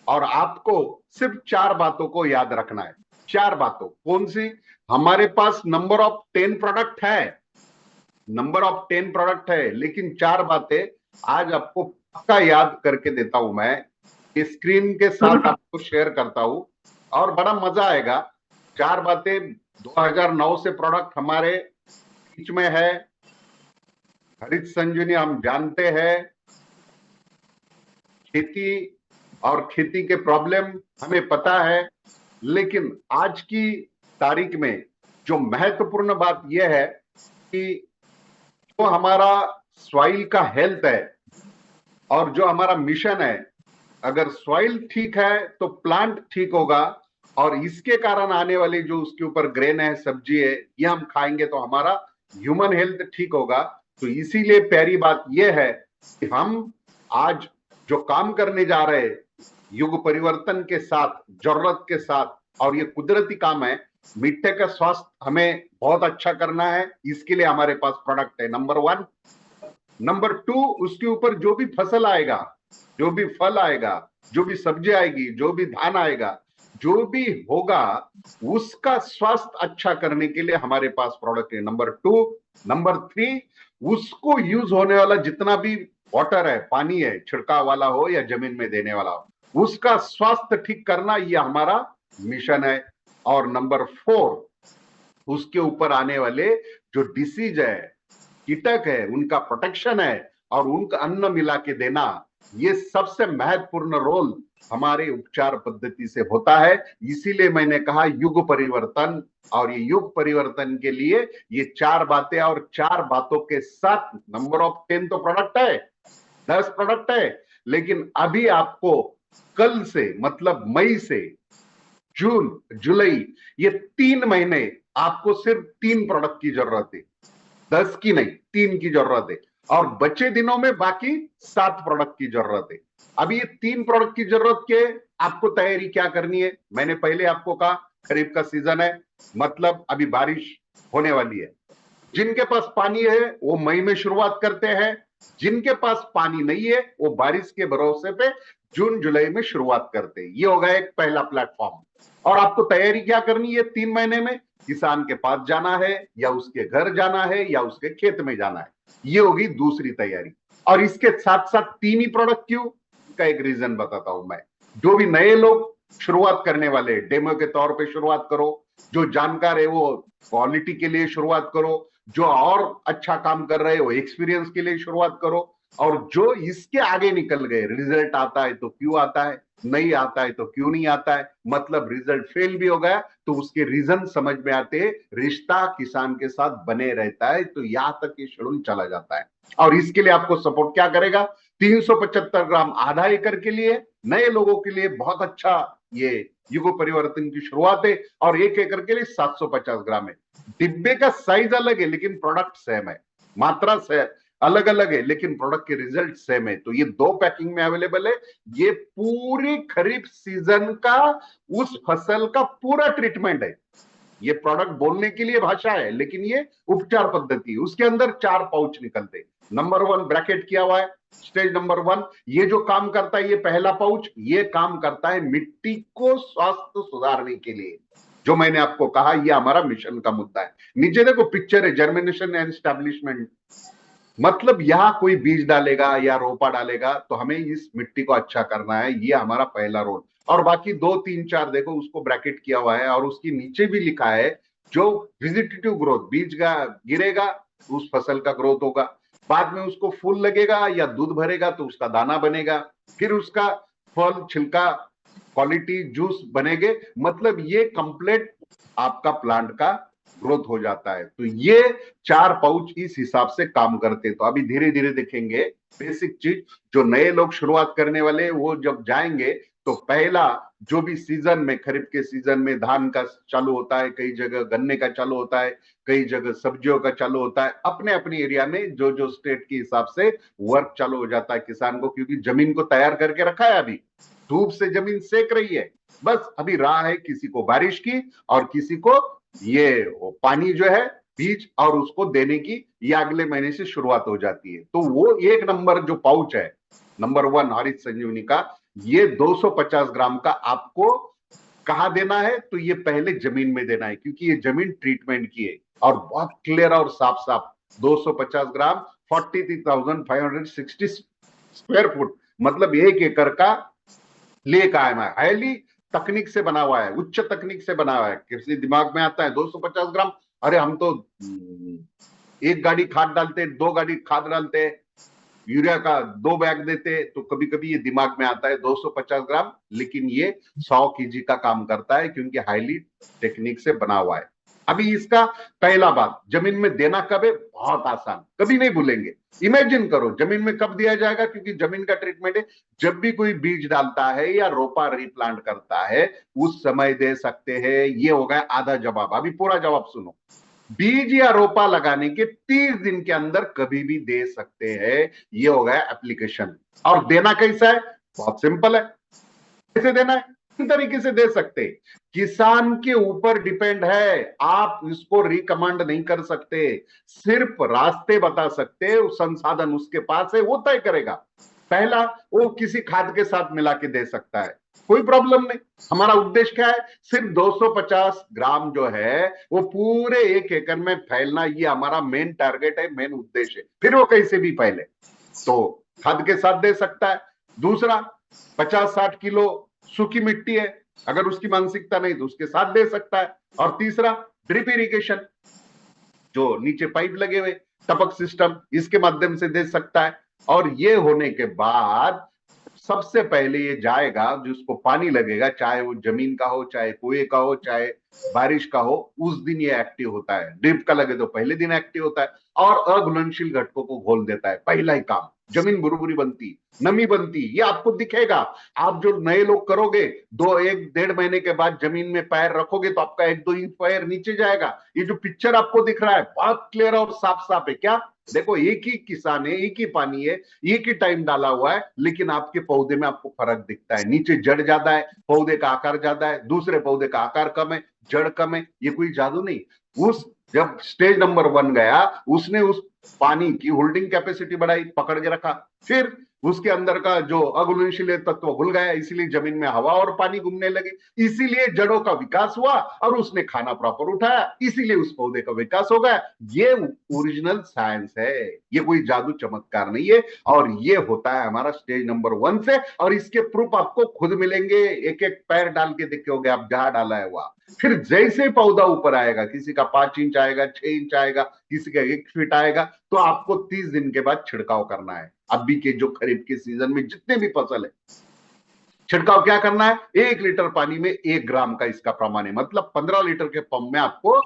और आपको सिर्फ 4 बातों को याद रखना है। 4 बातों कौन सी? हमारे पास नंबर ऑफ 10 प्रोडक्ट है, नंबर ऑफ 10 प्रोडक्ट है, लेकिन 4 बातें आज आपको पक्का याद करके देता हूं। मैं स्क्रीन के साथ आपको शेयर करता हूं और बड़ा मजा आएगा। 4 बातें 2009 से प्रोडक्ट हमारे बीच में है। हरित संजीवनी हम जानते हैं, खेती और खेती के प्रॉब्लम हमें पता है, लेकिन आज की तारीख में जो महत्वपूर्ण बात यह है कि जो हमारा सॉइल का हेल्थ है और जो हमारा मिशन है, अगर सॉइल ठीक है तो प्लांट ठीक होगा, और इसके कारण आने वाली जो उसके ऊपर ग्रेन है, सब्जी है, ये हम खाएंगे तो हमारा ह्यूमन हेल्थ ठीक होगा। तो इसीलिए प्यारी बात यह है कि हम आज जो काम करने जा रहे हैं युग परिवर्तन के साथ, जरूरत के साथ, और ये कुदरती काम है। मिट्टी का स्वास्थ्य हमें बहुत अच्छा करना है, इसके लिए हमारे पास प्रोडक्ट है नंबर 1। नंबर 2, उसके ऊपर जो भी फसल आएगा, जो भी फल आएगा, जो भी सब्जी आएगी, जो भी धान आएगा, जो भी होगा, उसका स्वास्थ्य अच्छा करने के लिए हमारे पास प्रोडक्ट है नंबर 2। नंबर 3, उसको यूज होने वाला जितना भी वाटर है, पानी है, छिड़काव वाला हो या जमीन में देने वाला हो, उसका स्वास्थ्य ठीक करना, ये हमारा मिशन है। और नंबर 4, उसके ऊपर आने वाले जो डिसीज है, कीटक है, उनका प्रोटेक्शन है, और उनका अन्न मिला के देना, ये सबसे महत्वपूर्ण रोल हमारे उपचार पद्धति से होता है। इसीलिए मैंने कहा युग परिवर्तन, और ये युग परिवर्तन के लिए ये 4 बातें, और 4 बातों के साथ नंबर ऑफ 10 तो प्रोडक्ट है, 10 प्रोडक्ट है, लेकिन अभी आपको कल से, मतलब मई से जून जुलाई, ये 3 महीने आपको सिर्फ 3 प्रोडक्ट की जरूरत है, 10 की नहीं, 3 की जरूरत है, और बचे दिनों में बाकी 7 प्रोडक्ट की जरूरत है। अभी ये 3 प्रोडक्ट की जरूरत के आपको तैयारी क्या करनी है? मैंने पहले आपको कहा खरीफ का सीजन है, मतलब अभी बारिश होने वाली है। जिनके पास पानी है वो मई में शुरुआत करते हैं, जिनके पास पानी नहीं है वो बारिश के भरोसे पे जून जुलाई में शुरुआत करते हैं। ये होगा एक पहला प्लेटफॉर्म। और आपको तैयारी क्या करनी है 3 महीने में? किसान के पास जाना है, या उसके घर जाना है, या उसके खेत में जाना है, ये होगी दूसरी तैयारी। और इसके साथ साथ 3 ही प्रोडक्ट क्यों? का एक रीजन बताता हूं मैं। जो भी नए लोग शुरुआत करने वाले, डेमो के तौर पे शुरुआत करो। जो जानकार है वो क्वालिटी के लिए शुरुआत करो। जो और अच्छा काम कर रहे हो एक्सपीरियंस के लिए शुरुआत करो। और जो इसके आगे निकल गए, रिजल्ट आता है तो क्यों आता है, नहीं आता है तो क्यों नहीं आता है, मतलब रिजल्ट फेल भी हो गया तो उसके रीजन समझ में आते हैं, रिश्ता किसान के साथ बने रहता है, तो यहां तक ये शेड्यूल चला जाता है। और इसके लिए आपको सपोर्ट क्या करेगा? 375 ग्राम आधा एकड़ के लिए, नए लोगों के लिए बहुत अच्छा ये युग परिवर्तन की शुरुआत है। और 1 एकड़ के लिए 750 ग्राम है। डिब्बे का साइज अलग है लेकिन प्रोडक्ट सेम है, मात्रा से अलग अलग है लेकिन प्रोडक्ट के रिजल्ट सेम है। तो ये 2 पैकिंग में अवेलेबल है। ये पूरी खरीफ सीजन का, उस फसल का पूरा ट्रीटमेंट है। ये प्रोडक्ट बोलने के लिए भाषा है लेकिन ये उपचार पद्धति है। उसके अंदर 4 पाउच निकलते। नंबर 1 ब्रैकेट किया हुआ है, स्टेज नंबर 1। ये जो काम करता है, ये पहला पाउच, ये काम करता है मिट्टी को स्वास्थ्य सुधारने के लिए। जो मैंने आपको कहा, ये हमारा मिशन का मुद्दा है। नीचे देखो पिक्चर है, जर्मिनेशन एंड एस्टैब्लिशमेंट। मतलब यहां कोई बीज डालेगा या रोपा डालेगा तो हमें इस मिट्टी को अच्छा करना है, ये हमारा पहला रोल। और बाकी 2 3 4 देखो उसको ब्रैकेट किया हुआ है, और उसके नीचे भी लिखा है जो वेजिटेटिव ग्रोथ, बीज का गिरेगा उस फसल का ग्रोथ होगा, बाद में उसको फूल लगेगा या दूध भरेगा तो उसका दाना बनेगा, फिर उसका फल छिलका क्वालिटी जूस बनेगे। मतलब ये कंप्लीट आपका प्लांट का ग्रोथ हो जाता है। तो ये 4 पाउच इस हिसाब से काम करते। तो अभी धीरे धीरे देखेंगे बेसिक चीज। जो नए लोग शुरुआत करने वाले वो जब जाएंगे तो पहला जो भी सीजन में, खरीफ के सीजन में धान का चालू होता है, कई जगह गन्ने का चालू होता है, कई जगह सब्जियों का चालू होता है। अपने अपने एरिया में जो जो स्टेट के हिसाब से वर्क चालू हो जाता है किसान को, क्योंकि जमीन को तैयार करके रखा है। अभी धूप से जमीन सेक रही है, बस अभी राह है किसी को बारिश की और किसी को ये पानी जो है बीज और उसको देने की, ये अगले महीने से शुरुआत हो जाती है। तो वो 1 नंबर जो पाउच है, नंबर 1 हरित संजीवनी का, ये 250 ग्राम का आपको कहां देना है? तो ये पहले जमीन में देना है, क्योंकि ये जमीन ट्रीटमेंट की है और बहुत क्लियर और साफ साफ 250 ग्राम 43,560 स्क्वायर फुट, मतलब 1 एकड़ का लिए कायम है। हाईली तकनीक से बना हुआ है, उच्च तकनीक से बना हुआ है। किसी दिमाग में आता है 250 ग्राम, अरे हम तो 1 गाड़ी खाद डालते, 2 गाड़ी खाद डालते, यूरिया का 2 बैग देते, तो कभी कभी ये दिमाग में आता है 250 ग्राम, लेकिन ये 100 केजी का काम करता है क्योंकि हाईली टेक्निक से बना हुआ है। अभी इसका पहला बात, जमीन में देना कब है? बहुत आसान, कभी नहीं भूलेंगे। इमेजिन करो जमीन में कब दिया जाएगा, क्योंकि जमीन का ट्रीटमेंट है। जब भी कोई बीज डालता है या रोपा रिप्लांट करता है उस समय दे सकते हैं। ये हो गया आधा जवाब। अभी पूरा जवाब सुनो। बीज या रोपा लगाने के 30 दिन के अंदर कभी भी दे सकते हैं। ये हो गया एप्लीकेशन। और देना कैसा है? बहुत सिंपल है। कैसे देना है? तरीके से दे सकते, किसान के ऊपर डिपेंड है। आप इसको रिकमेंड नहीं कर सकते, सिर्फ रास्ते बता सकते, संसाधन उसके पास है, वो तय करेगा। पहला, वो किसी खाद के साथ मिला के दे सकता है, कोई प्रॉब्लम नहीं। हमारा उद्देश्य क्या है? सिर्फ 250 ग्राम जो है वो पूरे 1 एकड़ में फैलना, ये हमारा मेन टारगेट है, मेन उद्देश्य है। फिर वो कैसे भी फैले, तो खाद के साथ दे सकता है। दूसरा, 50-60 किलो सूखी मिट्टी है, अगर उसकी मानसिकता नहीं तो उसके साथ दे सकता है। और तीसरा, ड्रिप इरिगेशन, जो नीचे पाइप लगे हुए टपक सिस्टम, इसके माध्यम से दे सकता है। और ये होने के बाद सबसे पहले ये जाएगा, जिसको पानी लगेगा, चाहे वो जमीन का हो, चाहे कुएं का हो, चाहे बारिश का हो, उस दिन ये एक्टिव होता है। ड्रिप का लगे तो पहले दिन एक्टिव होता है और अघुलनशील घटकों को घोल देता है। पहला ही काम, जमीन भुरभुरी बनती, नमी बनती, ये आपको दिखेगा। आप जो नए लोग करोगे, 1-1.5 महीने के बाद जमीन में पैर रखोगे तो आपका 1-2 इंच पैर नीचे जाएगा। ये जो पिक्चर आपको दिख रहा है बहुत क्लियर और साफ साफ है। क्या देखो, एक ही किसान है, एक ही पानी है, एक ही टाइम डाला हुआ है, लेकिन आपके पौधे में आपको फर्क दिखता है। नीचे जड़ ज्यादा है, पौधे का आकार ज्यादा है, दूसरे पौधे का आकार कम है, जड़ कम है। ये कोई जादू नहीं। उस जब स्टेज नंबर 1 गया, उसने उस पानी की होल्डिंग कैपेसिटी बढ़ाई, पकड़ के रखा। फिर उसके अंदर का जो अघुलनशील तत्व घुल गया, इसीलिए जमीन में हवा और पानी घूमने लगे, इसीलिए जड़ों का विकास हुआ और उसने खाना प्रॉपर उठाया, इसीलिए उस पौधे का विकास हो गया। ये ओरिजिनल साइंस है, ये कोई जादू चमत्कार नहीं है। और ये होता है हमारा स्टेज नंबर 1 से, और इसके प्रूफ आपको खुद मिलेंगे। एक एक पैर डाल के देखोगे आप, जहां डाला है वहां। फिर जैसे पौधा ऊपर आएगा, किसी का 5 इंच आएगा, 6 इंच आएगा, किसी का 1 फीट आएगा, तो आपको 30 दिन के बाद छिड़काव करना है। अभी के जो खरीफ के सीजन में जितने भी फसल है, छिड़काव क्या करना है? 1 लीटर पानी में 1 ग्राम का इसका प्रमाण है। मतलब 15 लीटर के पंप में आपको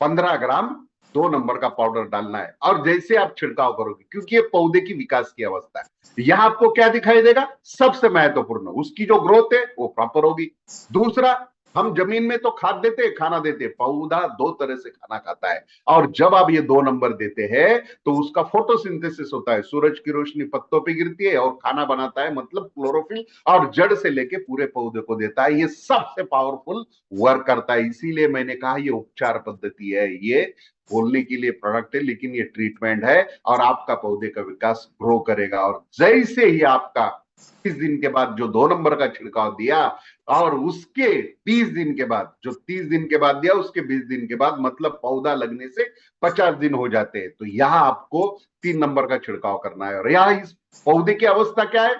15 ग्राम 2 नंबर का पाउडर डालना है। और जैसे आप छिड़काव करोगे, क्योंकि ये पौधे की विकास की अवस्था है, यहां आपको क्या दिखाई देगा? सबसे महत्वपूर्ण, उसकी जो ग्रोथ है वो प्रॉपर होगी। दूसरा, हम जमीन में तो खाद देते हैं, खाना देते हैं, पौधा 2 तरह से खाना खाता है। और जब आप ये 2 नंबर देते हैं तो उसका फोटोसिंथेसिस होता है, सूरज की रोशनी पत्तों पे गिरती है और खाना बनाता है, मतलब क्लोरोफिल, और जड़ से लेके पूरे पौधे को देता है। ये सबसे पावरफुल वर्क करता है। इसीलिए मैंने कहा ये उपचार पद्धति है, ये बोलने के लिए प्रोडक्ट है, लेकिन ये ट्रीटमेंट है, और आपका पौधे का विकास ग्रो करेगा। और जैसे ही आपका 30 दिन के बाद जो 2 नंबर का छिड़काव दिया, और उसके 20 दिन के बाद, जो 30 दिन के बाद दिया, उसके 20 दिन के बाद, मतलब पौधा लगने से 50 दिन हो जाते हैं, तो यहां आपको 3 नंबर का छिड़काव करना है। और यहां इस पौधे की अवस्था क्या है?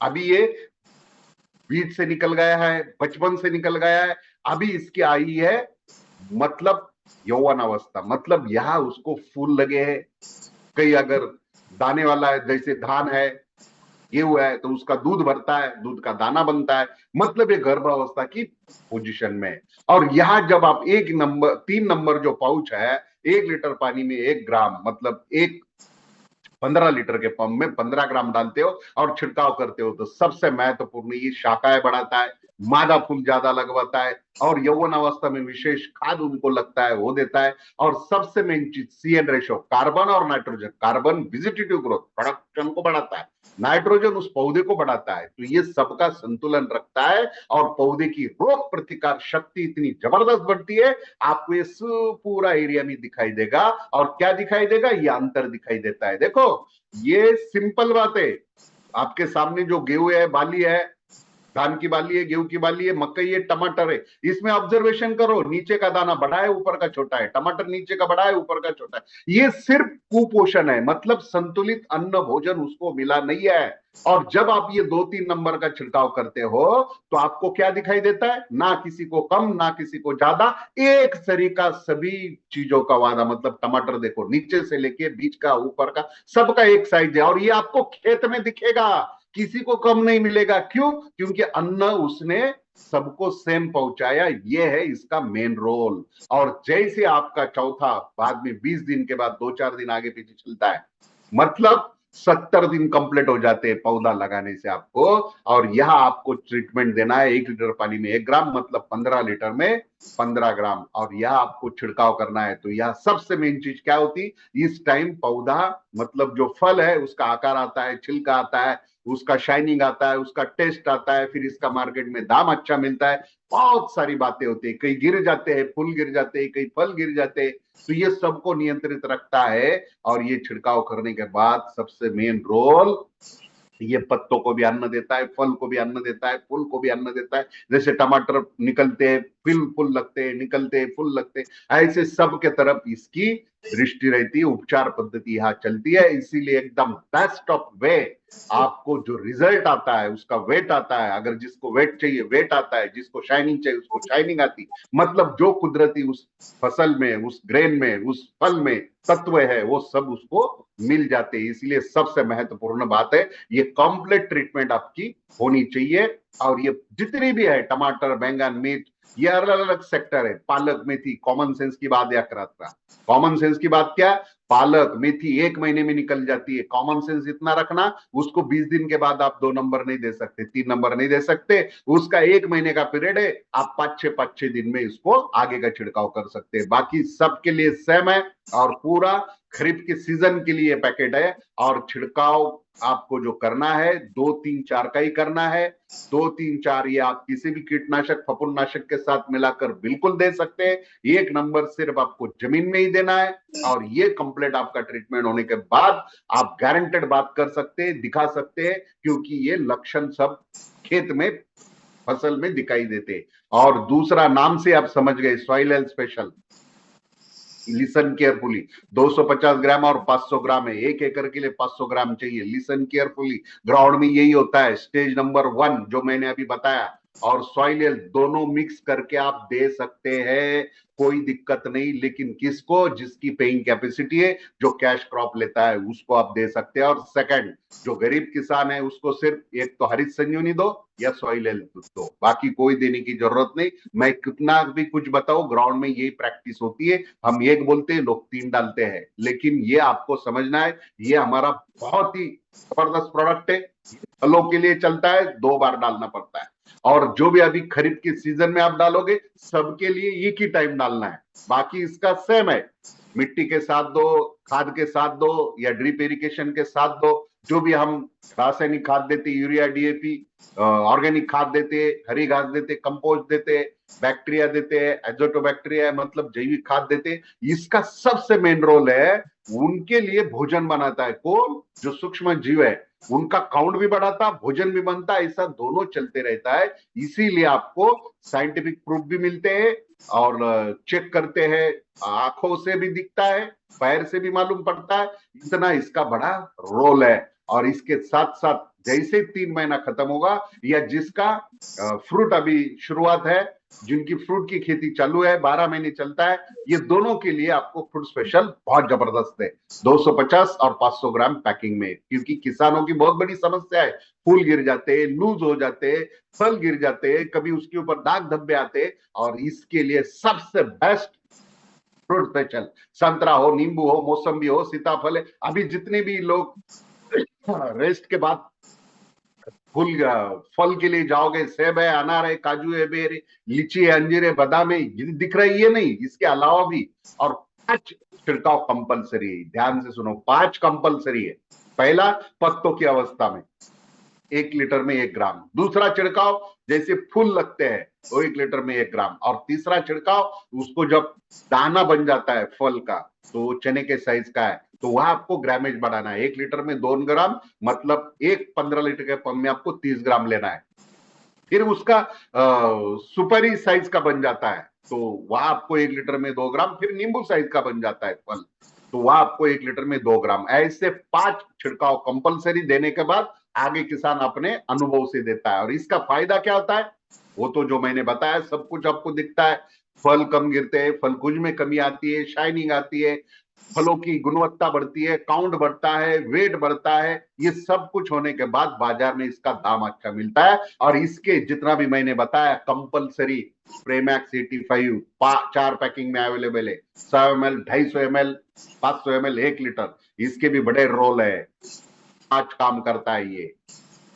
अभी ये बीज से निकल गया है, बचपन से निकल गया है, अभी इसकी आई है मतलब यौवन अवस्था, मतलब यहां उसको फूल लगे हैं। कई अगर दाने वाला है, जैसे धान है, गेहूं है, तो उसका दूध भरता है, दूध का दाना बनता है, मतलब ये गर्भावस्था की पोजीशन में। और यहां जब आप 3 नंबर जो पाउच है, 1 लीटर पानी में 1 ग्राम, मतलब 15 लीटर के पंप में 15 ग्राम डालते हो और छिड़काव करते हो, तो सबसे महत्वपूर्ण, ये शाखाएं बढ़ाता है, मादा फूल ज्यादा लगवाता है, और यौवन अवस्था में विशेष खाद उनको लगता है वो देता है। और सबसे मेन चीज CN रेशो, कार्बन और nitrogen. Carbon vegetative growth, production को बढ़ाता है, नाइट्रोजन उस पौधे को बढ़ाता है, तो ये सबका संतुलन रखता है। और पौधे की रोग प्रतिकार शक्ति इतनी जबरदस्त बढ़ती है, आपको ये पूरा एरिया में दिखाई देगा। और क्या दिखाई देगा? ये अंतर दिखाई देता है। देखो, ये सिंपल बात है। आपके सामने जो गेहूं है, बाली है, धान की बाली है, गेहूं की बाली है, मकई है, टमाटर है, इसमें ऑब्जर्वेशन करो, नीचे का दाना बड़ा है, ऊपर का छोटा है। टमाटर नीचे का बड़ा है, ऊपर का छोटा है। ये सिर्फ कुपोषण है, मतलब संतुलित अन्न भोजन उसको मिला नहीं है। और जब आप ये 2-3 नंबर का छिड़काव करते हो, तो आपको क्या दिखाई देता है? ना किसी को कम, ना किसी को ज्यादा, एक सरीका सभी चीजों का वादा। मतलब टमाटर देखो, नीचे से लेके बीच का, ऊपर का, सबका एक साइज है। और ये आपको खेत में दिखेगा, किसी को कम नहीं मिलेगा। क्यों? क्योंकि अन्न उसने सबको सेम पहुंचाया। ये है इसका मेन रोल। और जैसे आपका चौथा, बाद में 20 दिन के बाद 2-4 दिन आगे पीछे चलता है, मतलब 70 दिन कंप्लीट हो जाते हैं पौधा लगाने से आपको। और यहां आपको ट्रीटमेंट देना है 1 लीटर पानी में 1 ग्राम, मतलब 15 लीटर में 15 ग्राम। और यह आपको छिड़काव करना है। तो यह सबसे मेन चीज क्या होती? इस टाइम पौधा, मतलब जो फल है, उसका आकार आता है, छिलका आता है, उसका शाइनिंग आता है, उसका टेस्ट आता है, फिर इसका मार्केट में दाम अच्छा मिलता है। बहुत सारी बातें होती है, कई गिर जाते हैं, फूल गिर जाते हैं, कई फल गिर जाते हैं, तो ये सबको नियंत्रित रखता है। और ये छिड़काव करने के बाद सबसे मेन रोल, ये पत्तों को भी अन्न देता है, फल को भी अन्न देता है, फूल को भी अन्न देता है। जैसे टमाटर निकलते हैं, फूल लगते हैं, निकलते हैं, फूल लगते हैं, ऐसे सब के तरफ इसकी दृष्टि रहती है, उपचार पद्धति यहाँ चलती है। इसीलिए एकदम बेस्ट ऑफ वे आपको जो रिजल्ट आता है उसका वेट आता है। अगर जिसको वेट चाहिए वेट आता है, जिसको शाइनिंग चाहिए उसको शाइनिंग आती। मतलब जो कुदरती उस फसल में, उस ग्रेन में, उस फल में तत्व है वो सब उसको मिल जाते हैं। इसलिए सबसे महत्वपूर्ण बात है ये कंप्लीट ट्रीटमेंट आपकी होनी चाहिए। और ये जितनी भी है, टमाटर, बैंगन, मिर्च, ये अलग अलग सेक्टर है। पालक, मेथी, कॉमन सेंस की बात याद रखना। कॉमन सेंस की बात क्या? पालक, मेथी 1 महीने में निकल जाती है। कॉमन सेंस इतना रखना, उसको 20 दिन के बाद आप 2 नंबर नहीं दे सकते, 3 नंबर नहीं दे सकते। उसका 1 महीने का पीरियड है, आप 5-6 दिन में इसको आगे का छिड़काव कर सकते हैं। बाकी सबके लिए सेम है और पूरा खरीफ के सीजन के लिए पैकेट है। और छिड़काव आपको जो करना है 2-3-4 का ही करना है। 2-3-4 ये आप किसी भी कीटनाशक, फफूंदनाशक के साथ मिलाकर बिल्कुल दे सकते हैं। 1 नंबर सिर्फ आपको जमीन में ही देना है। और ये कंप्लीट आपका ट्रीटमेंट होने के बाद आप गारंटेड बात कर सकते हैं, दिखा सकते हैं, क्योंकि ये लक्षण सब खेत में, फसल में दिखाई देते। और दूसरा नाम से आप समझ गए, soil health special. Listen carefully, 250 ग्राम और 500 ग्राम है। 1 एकड़ के लिए 500 ग्राम चाहिए। लिसन केयरफुली, ग्राउंड में यही होता है। स्टेज नंबर 1 जो मैंने अभी बताया और सॉइल हेल्थ दोनों मिक्स करके आप दे सकते हैं, कोई दिक्कत नहीं। लेकिन किसको? जिसकी पेइंग कैपेसिटी है, जो कैश क्रॉप लेता है, उसको आप दे सकते हैं। और सेकंड, जो गरीब किसान है उसको सिर्फ एक तो हरित संजीवनी दो या सॉइल हेल्थ दो, बाकी कोई देने की जरूरत नहीं। मैं कितना भी कुछ बताऊं, ग्राउंड में यही प्रैक्टिस होती है। हम एक बोलते हैं, लोग 3 डालते हैं। लेकिन ये आपको समझना है, ये हमारा बहुत ही जबरदस्त प्रोडक्ट है। फलों के लिए चलता है, 2 बार डालना पड़ता है। और जो भी अभी खरीफ के सीजन में आप डालोगे, सबके लिए एक ही टाइम डालना है। बाकी इसका सेम है, मिट्टी के साथ दो, खाद के साथ दो या ड्रिप इरिगेशन के साथ दो। जो भी हम रासायनिक खाद देते, यूरिया, डीएपी, ऑर्गेनिक खाद देते, हरी घास देते, कंपोस्ट देते, बैक्टीरिया देते हैं, एजोटोबैक्टीरिया मतलब जैविक खाद देते। इसका सबसे मेन रोल है, उनके लिए भोजन बनाता है कौन? जो सूक्ष्म जीव है, उनका काउंट भी बढ़ाता, भोजन भी बनता, ऐसा दोनों चलते रहता है। इसीलिए आपको साइंटिफिक प्रूफ भी मिलते हैं और चेक करते हैं, आंखों से भी दिखता है, पैर से भी मालूम पड़ता है। इतना इसका बड़ा रोल है। और इसके साथ साथ जैसे 3 महीना खत्म होगा या जिसका फ्रूट अभी शुरुआत है, जिनकी फ्रूट की खेती चालू है, 12 महीने चलता है, ये दोनों के लिए आपको फ्रूट स्पेशल बहुत जबरदस्त है। 250 और 500 ग्राम पैकिंग में। क्योंकि किसानों की बहुत बड़ी समस्या है, फूल गिर जाते हैं, लूज हो जाते हैं, फल गिर जाते हैं, कभी उसके ऊपर दाग धब्बे आते हैं। और इसके लिए सबसे बेस्ट फ्रूट स्पेशल, संतरा हो, नींबू हो, मौसम्बी हो, सीताफल है। अभी जितने भी लोग रेस्ट के बाद फूल फल के लिए जाओगे, सेब है, अनार है, काजू है, बेर है, लीची है, अंजीर है, बादाम है, दिख रही है नहीं, इसके अलावा भी। और 5 छिड़काव कंपलसरी है। ध्यान से सुनो, 5 कंपलसरी है। पहला, पत्तों की अवस्था में 1 लीटर में 1 ग्राम। दूसरा छिड़काव जैसे फूल लगते हैं तो 1 लीटर में 1 ग्राम। और तीसरा छिड़काव उसको जब दाना बन जाता है फल का, तो चने के साइज का है, तो वहां आपको ग्रामेज बढ़ाना है। 1 लीटर में 2 ग्राम, मतलब 15 लीटर के पंप में आपको 30 ग्राम लेना है। फिर उसका सुपारी साइज का बन जाता है, तो वहां आपको 1 लीटर में 2 ग्राम। फिर नींबू साइज का बन जाता है फल, तो वहां आपको 1 लीटर में 2 ग्राम। ऐसे 5 छिड़काव कंपलसरी देने के बाद आगे किसान अपने अनुभव से देता है। और इसका फायदा क्या होता है, वो तो जो मैंने बताया सब कुछ आपको दिखता है। फल कम गिरते हैं, फलकुज में कमी आती है, शाइनिंग आती है, फलों की गुणवत्ता बढ़ती है, काउंट बढ़ता है, वेट बढ़ता है। ये सब कुछ होने के बाद बाजार में इसका दाम अच्छा मिलता है। और इसके जितना भी मैंने बताया कंपलसरी प्रेमैक्स 85 4 पैकिंग में अवेलेबल है। 100 ml, 250 ml, 500 ml, 1 लीटर। इसके भी बड़े रोल है, 5 काम करता है ये।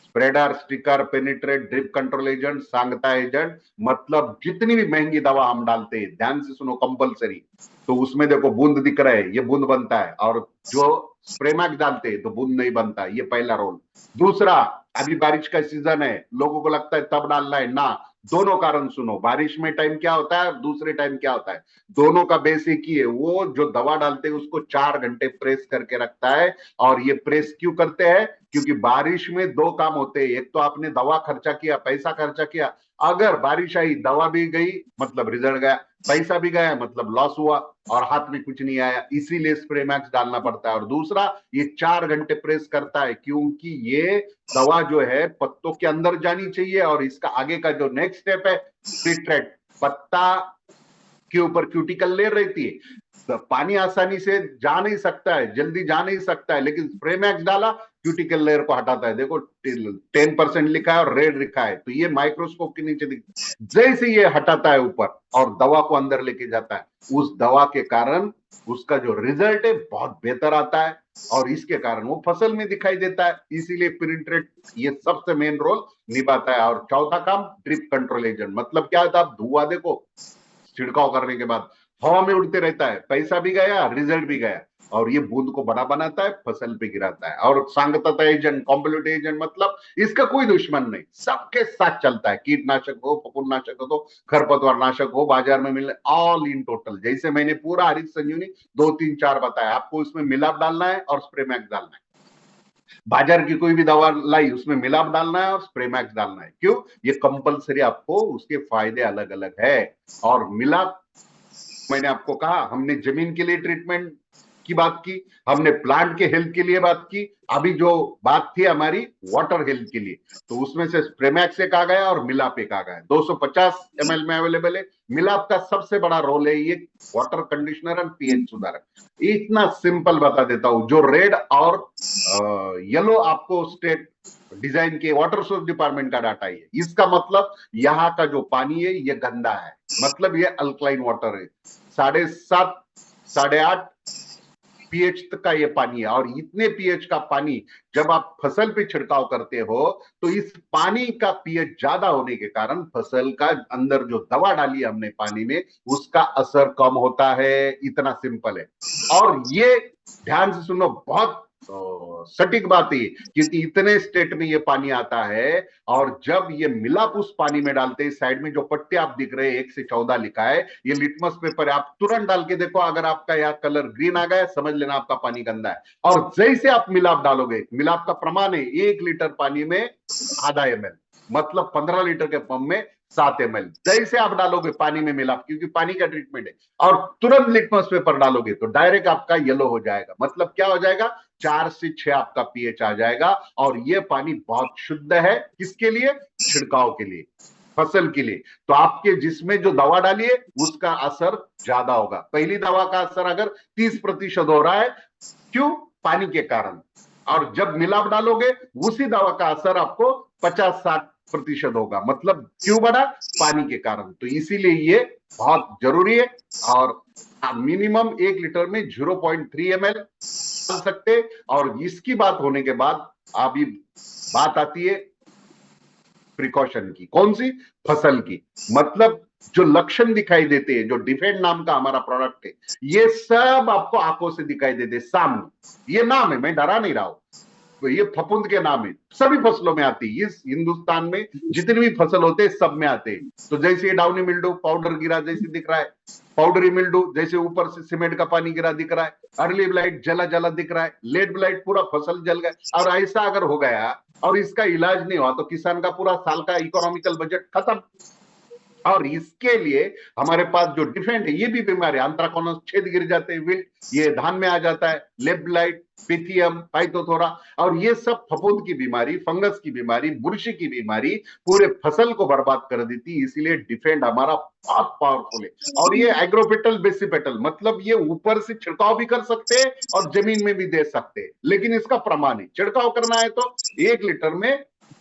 Spreader, sticker, penetrate, drip control agent, सांगता एजेंट, मतलब जितनी भी महंगी दवा हम डालते हैं, ध्यान से सुनो, कंपलसरी। तो उसमें देखो बूंद दिख रहा है, ये बूंद बनता है। और जो स्प्रेमैक्स डालते हैं तो बूंद नहीं बनता, ये पहला रोल। दूसरा, अभी बारिश का सीजन है, लोगों को लगता है तब डालना है ना, दोनों कारण सुनो। बारिश में टाइम क्या होता है, दूसरे टाइम क्या होता है, दोनों का बेस एक ही है। वो जो दवा डालते हैं उसको 4 घंटे प्रेस करके रखता है। और ये प्रेस क्यों करते हैं, क्योंकि बारिश में दो काम होते हैं, एक तो आपने दवा खर्चा किया, पैसा खर्चा किया, अगर बारिश आई दवा भी गई मतलब रिजल्ट गया, पैसा भी गया मतलब लॉस हुआ और हाथ में कुछ नहीं आया, इसीलिए स्प्रे मैक्स डालना पड़ता है। और दूसरा, ये 4 घंटे प्रेस करता है क्योंकि ये दवा जो है पत्तों के अंदर जानी चाहिए और इसका आगे का जो नेक्स्ट स्टेप है फिल्ट्रेट, पत्ता के ऊपर क्यूटिकल लेयर रहती है, तो पानी आसानी से जा नहीं सकता है, जल्दी जा नहीं सकता है, लेकिन स्प्रे मैक्स डाला क्यूटिकल लेयर को हटाता है। देखो 10% लिखा है और रेड लिखा है, तो ये माइक्रोस्कोप के नीचे जैसे ये हटाता है ऊपर और दवा को अंदर लेके जाता है, उस दवा के कारण उसका जो रिजल्ट है बहुत बेहतर आता है और इसके कारण वो फसल में दिखाई देता है। इसीलिए प्रिंट्रेट ये सबसे मेन रोल निभाता है। और चौथा काम ड्रिप कंट्रोल एजेंट, मतलब क्या होता है, आप धुआं देखो छिड़काव करने के बाद हवा में उड़ते रहता है, पैसा भी गया रिजल्ट भी गया, और ये बूंद को बड़ा बनाता है, फसल पे गिराता है। और सांगतता एजेंट, कॉम्पिटिटिव एजेंट, मतलब इसका कोई दुश्मन नहीं, सबके साथ चलता है, कीटनाशक हो, फफूंदनाशक हो, खरपतवार नाशक हो, बाजार में मिलने, ऑल इन टोटल। जैसे मैंने पूरा हरित संजीवनी 2 3 4 बताया, आपको उसमें मिलाप डालना है और स्प्रे मैक्स डालना है। बाजार की कोई भी दवा लाई उसमें मिलाप डालना है और स्प्रे मैक्स डालना है। क्यों? ये कंपलसरी, आपको उसके फायदे अलग अलग है। और मिलाप, मैंने आपको कहा, हमने जमीन के लिए ट्रीटमेंट की बात की, हमने प्लांट के हेल्थ के लिए बात की, अभी जो बात थी हमारी वाटर हेल्थ के लिए, तो उसमें से स्प्रेमैक्स एक आ गया और मिलाप एक आ गया। 250 ml में अवेलेबल है। मिलाप का सबसे बड़ा रोल है ये वाटर कंडीशनर एंड पीएच सुधारक। इतना सिंपल बता देता हूं, जो रेड और येलो आपको स्टेट डिजाइन के वाटर सोर्स डिपार्टमेंट का डाटा है, इसका मतलब यहाँ का जो पानी है ये गंदा है, मतलब ये अल्कलाइन वाटर है, 7.5 8.5 पीएच तक का ये पानी है। और इतने पीएच का पानी जब आप फसल पे छिड़काव करते हो तो इस पानी का पीएच ज्यादा होने के कारण फसल का अंदर जो दवा डाली है हमने पानी में उसका असर कम होता है। इतना सिंपल है। और ये ध्यान से सुनो, बहुत सटीक बात है, क्योंकि इतने स्टेट में ये पानी आता है और जब ये मिलाप उस पानी में डालते हैं, साइड में जो पट्टे आप दिख रहे हैं 1 से 14 लिखा है, ये लिटमस पेपर है, आप तुरंत डाल के देखो, अगर आपका यहाँ कलर ग्रीन आ गया समझ लेना आपका पानी गंदा है। और जैसे आप मिलाप डालोगे, मिलाप का प्रमाण है 1 लीटर पानी में आधा ml, मतलब 15 लीटर के पंप में 7 ml। जैसे आप डालोगे पानी में मिलाप, क्योंकि पानी का ट्रीटमेंट है, और तुरंत लिटमस पेपर डालोगे तो डायरेक्ट आपका येलो हो जाएगा। मतलब क्या हो जाएगा, 4 से 6 आपका पीएच आ जाएगा। और ये पानी बहुत शुद्ध है, किसके लिए? छिड़काव के लिए, फसल के लिए। तो आपके जिसमें जो दवा डालिए उसका असर ज्यादा होगा। पहली दवा का असर अगर 30% हो रहा है, क्यों? पानी के कारण। और जब मिलाप डालोगे उसी दवा का असर आपको 50-60% होगा। मतलब क्यों बढ़ा? पानी के कारण। तो इसीलिए ये बहुत जरूरी है। और मिनिमम 1 लीटर में 0.3 ml डाल सकते। और इसकी बात होने के बाद अभी बात आती है प्रिकॉशन की। कौन सी? फसल की। मतलब जो लक्षण दिखाई देते हैं, जो डिफेंड नाम का हमारा प्रोडक्ट है, ये सब आपको आंखों से दिखाई देते सामने। ये नाम है, मैं डरा नहीं रहा हूं, तो ये फफूंद के नाम है, सभी फसलों में आती है। इस हिंदुस्तान में जितनी भी फसल होते हैं सब में आते हैं। तो जैसे ये डाउनी मिल्डू, पाउडर गिरा जैसे दिख रहा है, पाउडरी मिल्डू जैसे ऊपर से सीमेंट का पानी गिरा दिख रहा है, अर्ली ब्लाइट जला जला दिख रहा है, लेट ब्लाइट पूरा फसल जल गया। और ऐसा अगर हो गया और इसका इलाज नहीं हुआ तो किसान का पूरा साल का इकोनॉमिकल बजट खत्म। और इसके लिए हमारे पास जो डिफेंड है, ये भी बीमारी, एंथ्राकोनस छेद गिर जाते हैं, विल्ट, ये धान में आ जाता है, लेट ब्लाइट, पिथियम, पाइथोथोरा, और ये सब फफूंद की बीमारी, फंगस की बीमारी, बुरशी की बीमारी पूरे फसल को बर्बाद कर देती। इसीलिए डिफेंड हमारा बहुत पावरफुल है। और ये एग्रोपेटल बेसिपेटल, मतलब ये ऊपर से छिड़काव भी कर सकते हैं और जमीन में भी दे सकते हैं, लेकिन इसका प्रमाण है, छिड़काव करना है तो 1 लीटर में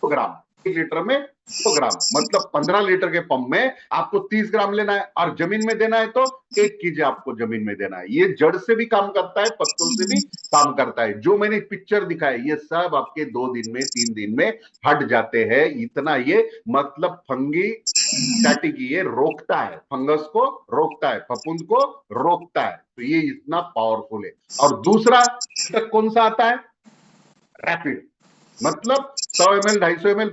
2 ग्राम, 1 लीटर में 2 ग्राम, मतलब 15 लीटर के पंप में आपको 30 ग्राम लेना है, और जमीन में देना है तो 1 kg आपको जमीन में देना है। ये जड़ से भी काम करता है, पत्तों से भी काम करता है। जो मैंने पिक्चर दिखाया ये सब आपके 2 दिन में 3 दिन में हट जाते हैं। इतना ये मतलब फंगी स्टैटिक, ये रोकता है, फंगस को रोकता है, फफूंद को रोकता है। तो ये इतना पावरफुल है। और दूसरा कौन सा आता है? रैपिड, मतलब 100 ml, 250 ml,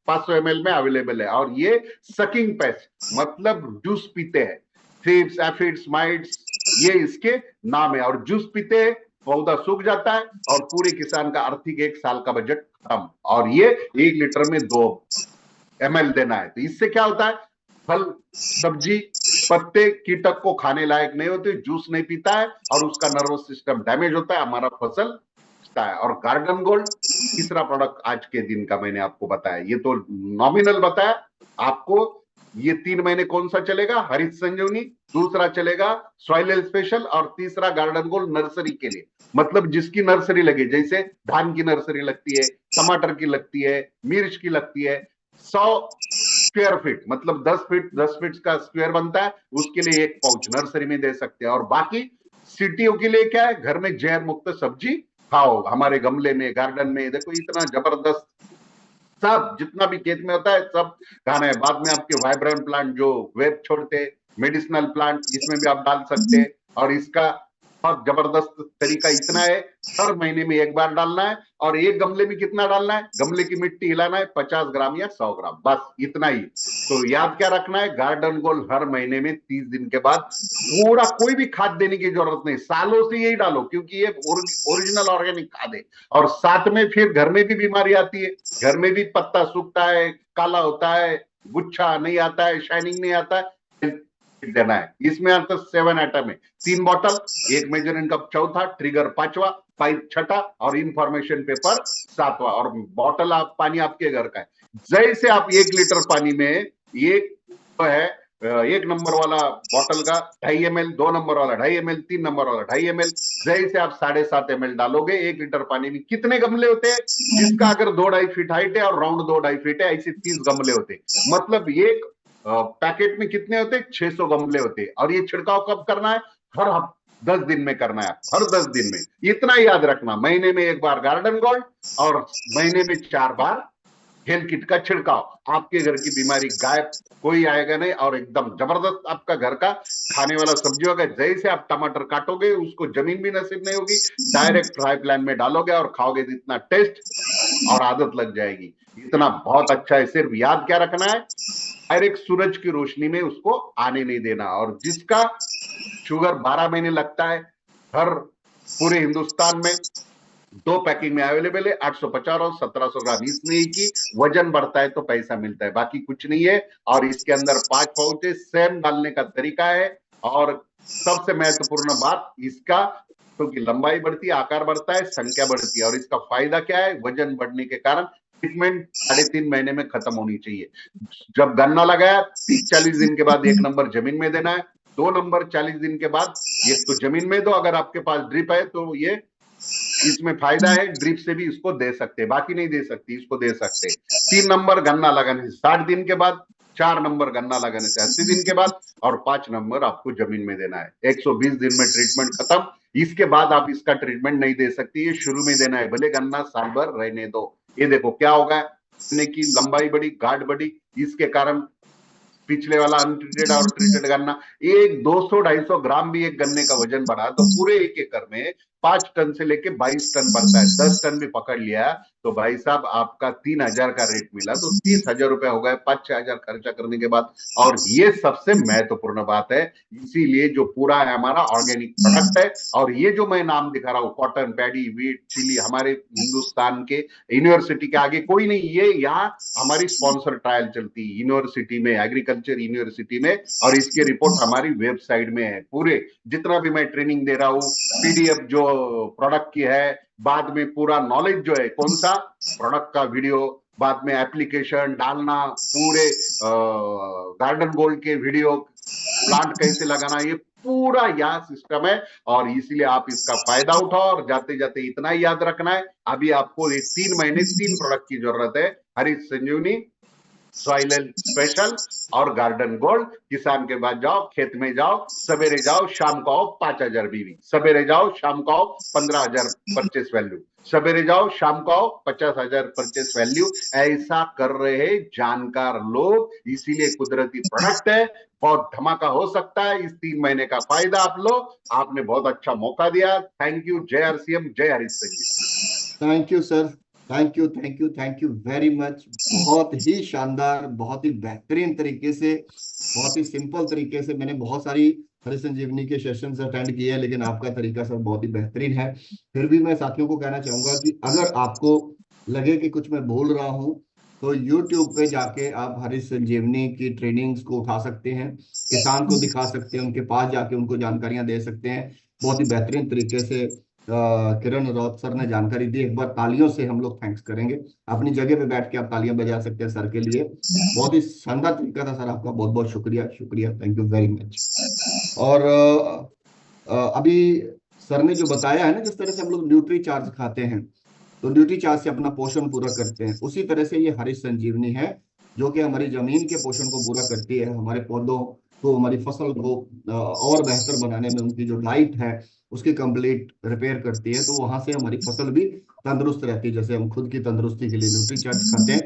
500 ml में अवेलेबल है। और ये सकिंग पेस्ट, मतलब जूस पीते हैं, थ्रिप्स, एफिड्स, माइट्स, ये इसके नाम है। और जूस पीते हैं पौधा सूख जाता है और पूरे किसान का आर्थिक 1 साल का बजट खत्म। और ये 1 लीटर में 2 ml देना है। तो इससे क्या होता है, फल सब्जी पत्ते कीटक को खाने लायक नहीं होते, जूस नहीं पीता है और उसका नर्वस सिस्टम डैमेज होता है, हमारा फसल है। और गार्डन गोल्ड तीसरा प्रोडक्ट आज के दिन का मैंने आपको बताया, ये तो नॉमिनल बताया आपको। ये 3 महीने कौन सा चलेगा, हरित संजीवनी, दूसरा चलेगा सॉइल स्पेशल और तीसरा गार्डन गोल्ड नर्सरी के लिए। मतलब जिसकी नर्सरी लगे, जैसे धान की नर्सरी लगती है, टमाटर की लगती है, मिर्च की लगती है, 100 स्क्वायर फीट मतलब 10 फीट का स्क्वायर बनता है, उसके लिए 1 पाउच नर्सरी में दे सकते हैं। और बाकी सिटियों के लिए क्या है, घर में जहर मुक्त सब्जी खाओ, हमारे गमले में गार्डन में देखो इतना जबरदस्त, सब जितना भी खेत में होता है सब खाना है। बाद में आपके वाइब्रेंट प्लांट जो वेब छोड़ते, मेडिसिनल प्लांट, इसमें भी आप डाल सकते हैं। और इसका बहुत जबरदस्त तरीका इतना है, हर महीने में 1 बार डालना है। और एक गमले में कितना डालना है, गमले की मिट्टी हिलाना है 50 ग्राम या 100 ग्राम, बस इतना ही। तो याद क्या रखना है, गार्डन गोल्ड हर महीने में 30 दिन के बाद पूरा, कोई भी खाद देने की जरूरत नहीं, सालों से यही डालो क्योंकि ये ओरिजिनल ऑर्गेनिक खाद है। और साथ में फिर घर में भी बीमारी आती है, घर में भी पत्ता सूखता है, काला होता है, गुच्छा नहीं आता है, शाइनिंग नहीं आता है, देना है। इसमें आता 7 आइटम है, 3 बॉटल, 1 मेजरिंग कप चौथा, ट्रिगर 5वां, पाइप 6ठा और इंफॉर्मेशन पेपर 7वां। और बॉटल आप पानी आपके घर का है, जैसे आप 1 लीटर पानी में एक है 1 नंबर वाला बॉटल का 2.5 ml, 2 नंबर वाला 2.5 ml, 3 नंबर वाला 2.5 ml, जैसे आप 7.5 ml डालोगे 1 लीटर पानी में। कितने गमले होते हैं, जिसका अगर 2-2.5 फीट हाइट है और राउंड 2-2.5 फीट है, ऐसे 30 गमले होते हैं। मतलब एक पैकेट में कितने होते, 600 गमले होते। और ये छिड़काव कब करना है, हर 10 दिन में करना है, हर 10 दिन में। इतना याद रखना, महीने में 1 बार गार्डन गोल्ड और महीने में 4 बार हेल किट का छिड़काव। आपके घर की बीमारी गायब, कोई आएगा नहीं। और एकदम जबरदस्त आपका घर का खाने वाला सब्जी होगा। जैसे आप टमाटर काटोगे, उसको जमीन भी नसीब नहीं होगी, डायरेक्ट फ्राई पैन में डालोगे और खाओगे, इतना टेस्ट और आदत लग जाएगी। इतना बहुत अच्छा है। सिर्फ याद क्या रखना है, डायरेक्ट सूरज की रोशनी में उसको आने नहीं देना। और जिसका शुगर 12 महीने लगता है, हर पूरे हिंदुस्तान में 2 पैकिंग में अवेलेबल है, 850 और 1700 ग्राम। इसमें ही की वजन बढ़ता है तो पैसा मिलता है, बाकी कुछ नहीं है। और इसके अंदर 5 पाउच है, सेम डालने का तरीका है। और सबसे महत्वपूर्ण बात, इसका क्योंकि लंबाई बढ़ती है, आकार बढ़ता है, संख्या बढ़ती है। और इसका फायदा क्या है, वजन बढ़ने के कारण ट्रीटमेंट 3.5 महीने में खत्म होनी चाहिए। जब गन्ना लगाया 30-40 दिन के बाद 1 नंबर जमीन में देना है, 2 नंबर 40 दिन के बाद। एक तो जमीन में दो, अगर आपके पास ड्रिप है तो ये इसमें फायदा है, ड्रिप से भी इसको दे सकते, बाकी नहीं दे सकती, इसको दे सकते। 3 नंबर गन्ना लगाने से 60 दिन के बाद, 4 नंबर गन्ना लगाने से 80 दिन के बाद, और 5 नंबर आपको जमीन में देना है। 120 दिन में ट्रीटमेंट खत्म। इसके बाद आप इसका ट्रीटमेंट नहीं दे सकती, ये शुरू में देना है, भले गन्ना साल भर रहने दो। ये देखो क्या होगा, गन्ने की लंबाई बढ़ी, गाढ़ बढ़ी, इसके कारण पिछले वाला अनट्रीटेड और ट्रीटेड गन्ना, एक 200-250 ग्राम भी एक गन्ने का वजन बढ़ा तो पूरे 1 एकड़ में 5 टन से लेके 22 टन बनता है। 10 टन भी पकड़ लिया तो भाई साहब आपका 3000 का रेट मिला, तो 30,000 रुपए हो गए 5-6 हजार खर्चा करने के बाद। और ये सबसे महत्वपूर्ण बात है, इसीलिए जो पूरा है हमारा ऑर्गेनिक प्रोडक्ट है। और ये जो मैं नाम दिखा रहा हूँ, कॉटन, पैडी, वीट, चिली, हमारे हिंदुस्तान के यूनिवर्सिटी के आगे कोई नहीं। ये यहाँ हमारी स्पॉन्सर ट्रायल चलती है यूनिवर्सिटी में, एग्रीकल्चर यूनिवर्सिटी में, और इसकी रिपोर्ट हमारी वेबसाइट में है। पूरे जितना भी मैं ट्रेनिंग दे रहा हूँ, पीडीएफ जो प्रोडक्ट की है, बाद में पूरा नॉलेज जो है, कौन सा प्रोडक्ट का वीडियो, बाद में एप्लीकेशन डालना, पूरे गार्डन गोल्ड के वीडियो, प्लांट कैसे लगाना, ये पूरा यहाँ सिस्टम है। और इसीलिए आप इसका फायदा उठाओ। और जाते जाते इतना ही याद रखना है, अभी आपको 3 महीने 3 प्रोडक्ट की जरूरत है, हरित संजीवनी, सॉइल स्पेशल और गार्डन गोल्ड। किसान के बाद जाओ, खेत में जाओ, सवेरे जाओ, शाम को आओ, 5000 बीवी, सवेरे जाओ, शाम को आओ, 15,000 परचेस वैल्यू, सवेरे जाओ, शाम को आओ, 50,000 परचेस वैल्यू। ऐसा कर रहे जानकार लोग, इसीलिए कुदरती प्रोडक्ट है, बहुत धमाका हो सकता है। इस 3 महीने का फायदा आप लो, आपने बहुत अच्छा मौका दिया। Thank you. जय आरसीएम, जय Harit Sanjeevani. Thank you sir, thank you, thank you, thank you very much. बहुत ही शानदार, बहुत ही बेहतरीन तरीके से, बहुत ही सिंपल तरीके से मैंने बहुत सारी हरि संजीवनी के सेशंस अटेंड किए हैं, लेकिन आपका तरीका सर बहुत ही बेहतरीन है। फिर भी मैं साथियों को कहना चाहूंगा कि अगर आपको लगे कि कुछ मैं बोल रहा हूं, तो YouTube पे जाके आप हरि संजीवनी की ट्रेनिंग्स को उठा सकते हैं, किसान को दिखा सकते हैं, उनके पास जाके उनको जानकारियां दे सकते हैं। बहुत ही बेहतरीन तरीके से किरण राउत सर ने जानकारी दी। एक बार तालियों से हम लोग थैंक्स करेंगे। अपनी जगह पे बैठ के आप तालियां बजा सकते हैं सर के लिए। बहुत ही शानदार तरीका था सर आपका, बहुत बहुत शुक्रिया, शुक्रिया, थैंक यू वेरी मच। और अभी सर ने जो बताया है ना, जिस तरह से हम लोग न्यूट्री चार्ज खाते हैं, तो न्यूट्री चार्ज से अपना पोषण पूरा करते हैं, उसी तरह से ये हरी संजीवनी है जो कि हमारी जमीन के पोषण को पूरा करती है, हमारे पौधों को, हमारी फसल को और बेहतर बनाने में उनकी जो डाइट है उसकी कंप्लीट रिपेयर करती है। तो वहां से हमारी फसल भी तंदुरुस्त रहती है। जैसे हम खुद की तंदुरुस्ती के लिए न्यूट्री चार्ज खाते हैं,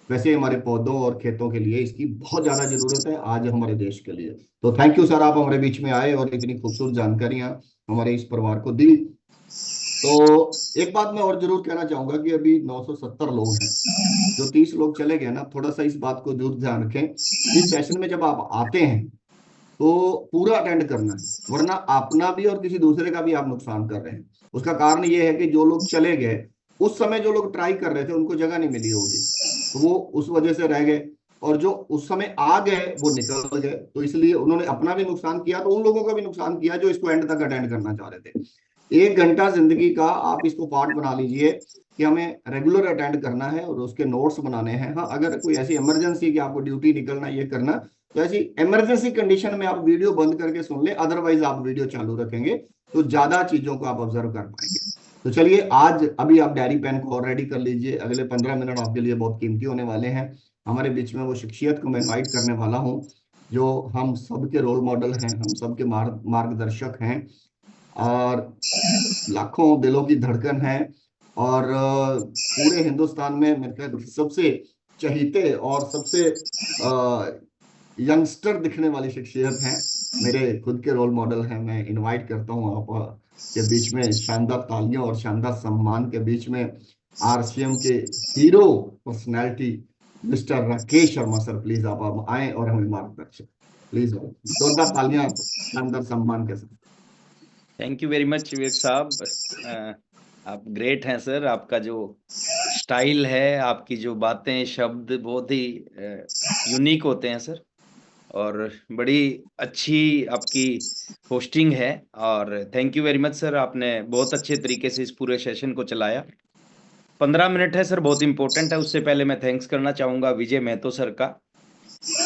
वैसे ही हमारे पौधों और खेतों के लिए इसकी बहुत ज्यादा जरूरत है आज हमारे देश के लिए। तो थैंक यू सर, आप हमारे बीच में आए और इतनी खूबसूरत जानकारियां हमारे इस परिवार को दी। तो एक बात मैं और जरूर कहना चाहूंगा कि अभी 970 लोग हैं, जो 30 लोग चले गए ना, थोड़ा सा इस बात को जरूर ध्यान रखें। इस सेशन में जब आप आते हैं तो पूरा अटेंड करना है, वरना अपना भी और किसी दूसरे का भी आप नुकसान कर रहे हैं। उसका कारण ये है कि जो लोग चले गए उस समय, जो लोग ट्राई कर रहे थे उनको जगह नहीं मिली होगी, तो वो उस वजह से रह गए, और जो उस समय आ गए वो निकल गए। तो इसलिए उन्होंने अपना भी नुकसान किया, तो उन लोगों का भी नुकसान किया जो इसको एंड तक अटेंड करना चाह रहे थे। 1 घंटा जिंदगी का आप इसको पार्ट बना लीजिए कि हमें रेगुलर अटेंड करना है और उसके नोट्स बनाने हैं। हाँ, अगर कोई ऐसी इमरजेंसी कि आपको ड्यूटी निकलना, ये करना, तो ऐसी इमरजेंसी कंडीशन में आप वीडियो बंद करके सुन ले, अदरवाइज आप वीडियो चालू रखेंगे तो ज्यादा चीजों को आप ऑब्जर्व कर पाएंगे। तो चलिए, आज अभी आप डायरी पेन को और रेडी कर लीजिए, अगले 15 मिनट आपके लिए बहुत कीमती होने वाले हैं। हमारे बीच में वो शख्सियत को मैं इनवाइट करने वाला हूँ जो हम सबके रोल मॉडल हैं, हम सबके मार्गदर्शक हैं, और लाखों दिलों की धड़कन है, और पूरे हिंदुस्तान में मेरे ख्याल सबसे चहीते और सबसे यंगस्टर दिखने वाली शख्सियत हैं, मेरे खुद के रोल मॉडल हैं। मैं इनवाइट करता हूँ आप के बीच में, शानदार तालियों और शानदार सम्मान के बीच में, आरसीएम के hero personality mister Rakesh Sharma sir, please आप आए और हमें मार्गदर्शन प्लीज। जोरदार तालियां शानदार सम्मान के साथ। थैंक यू वेरी मच विवेक साहब, आप ग्रेट हैं सर। आपका जो स्टाइल है, आपकी जो बातें, शब्द बहुत ही यूनिक होते हैं सर, और बड़ी अच्छी आपकी होस्टिंग है। और thank you very much sir, आपने बहुत अच्छे तरीके से इस पूरे सेशन को चलाया। 15 मिनट है सर, बहुत इंपॉर्टेंट है। उससे पहले मैं थैंक्स करना चाहूँगा विजय महतो सर का,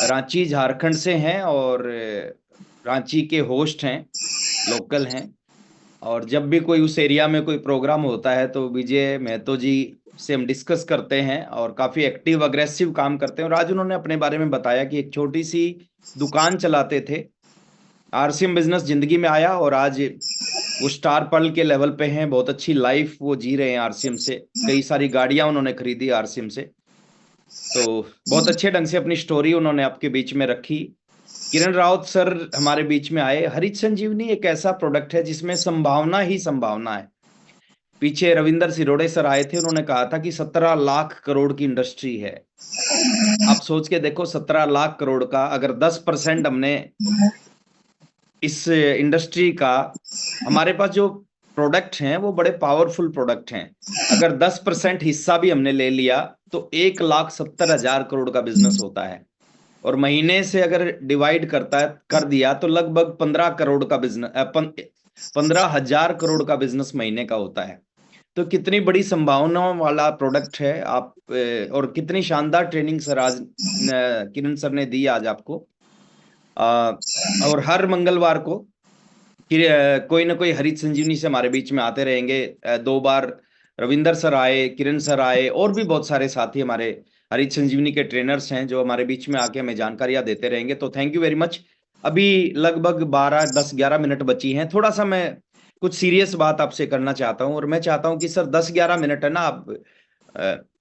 रांची झारखंड से हैं और रांची के होस्ट हैं, लोकल हैं, और जब भी कोई उस एरिया में कोई प्रोग्राम होता है तो विजय महतो जी से हम डिस्कस करते हैं, और काफ़ी एक्टिव अग्रेसिव काम करते हैं। और आज उन्होंने अपने बारे में बताया कि एक छोटी सी दुकान चलाते थे, आरसीएम बिजनेस जिंदगी में आया और आज वो स्टार पर्ल के लेवल पे हैं, बहुत अच्छी लाइफ वो जी रहे हैं आरसीएम से। कई सारी गाड़ियां उन्होंने खरीदी आरसीएम से। तो बहुत अच्छे ढंग से अपनी स्टोरी उन्होंने आपके बीच में रखी। किरण राउत सर हमारे बीच में आए। हरित संजीवनी एक ऐसा प्रोडक्ट है जिसमें संभावना ही संभावना है। पीछे रविंदर सिरोड़े सर आए थे, उन्होंने कहा था कि 17 लाख करोड़ की इंडस्ट्री है। आप सोच के देखो, 17 लाख करोड़ का अगर 10% हमने इस इंडस्ट्री का, हमारे पास जो प्रोडक्ट हैं वो बड़े पावरफुल प्रोडक्ट हैं, अगर 10% हिस्सा भी हमने ले लिया तो 1,70,000 करोड़ का बिजनेस होता है। और महीने से अगर डिवाइड कर दिया तो लगभग 15 करोड़ का बिजनेस, 15,000 करोड़ का बिजनेस महीने का होता है। तो कितनी बड़ी संभावनाओं वाला प्रोडक्ट है आप, और कितनी शानदार ट्रेनिंग सर आज किरण सर ने दी आज आपको। और हर मंगलवार को कोई ना कोई हरित संजीवनी से हमारे बीच में आते रहेंगे। 2 बार रविंदर सर आए, किरण सर आए, और भी बहुत सारे साथी हमारे हरित संजीवनी के ट्रेनर्स हैं जो हमारे बीच में आके हमें जानकारियां देते रहेंगे। तो थैंक यू वेरी मच। अभी लगभग 10-11 मिनट बची हैं। थोड़ा सा मैं कुछ सीरियस बात आपसे करना चाहता हूं, और मैं चाहता हूं कि सर 10-11 मिनट है ना, आप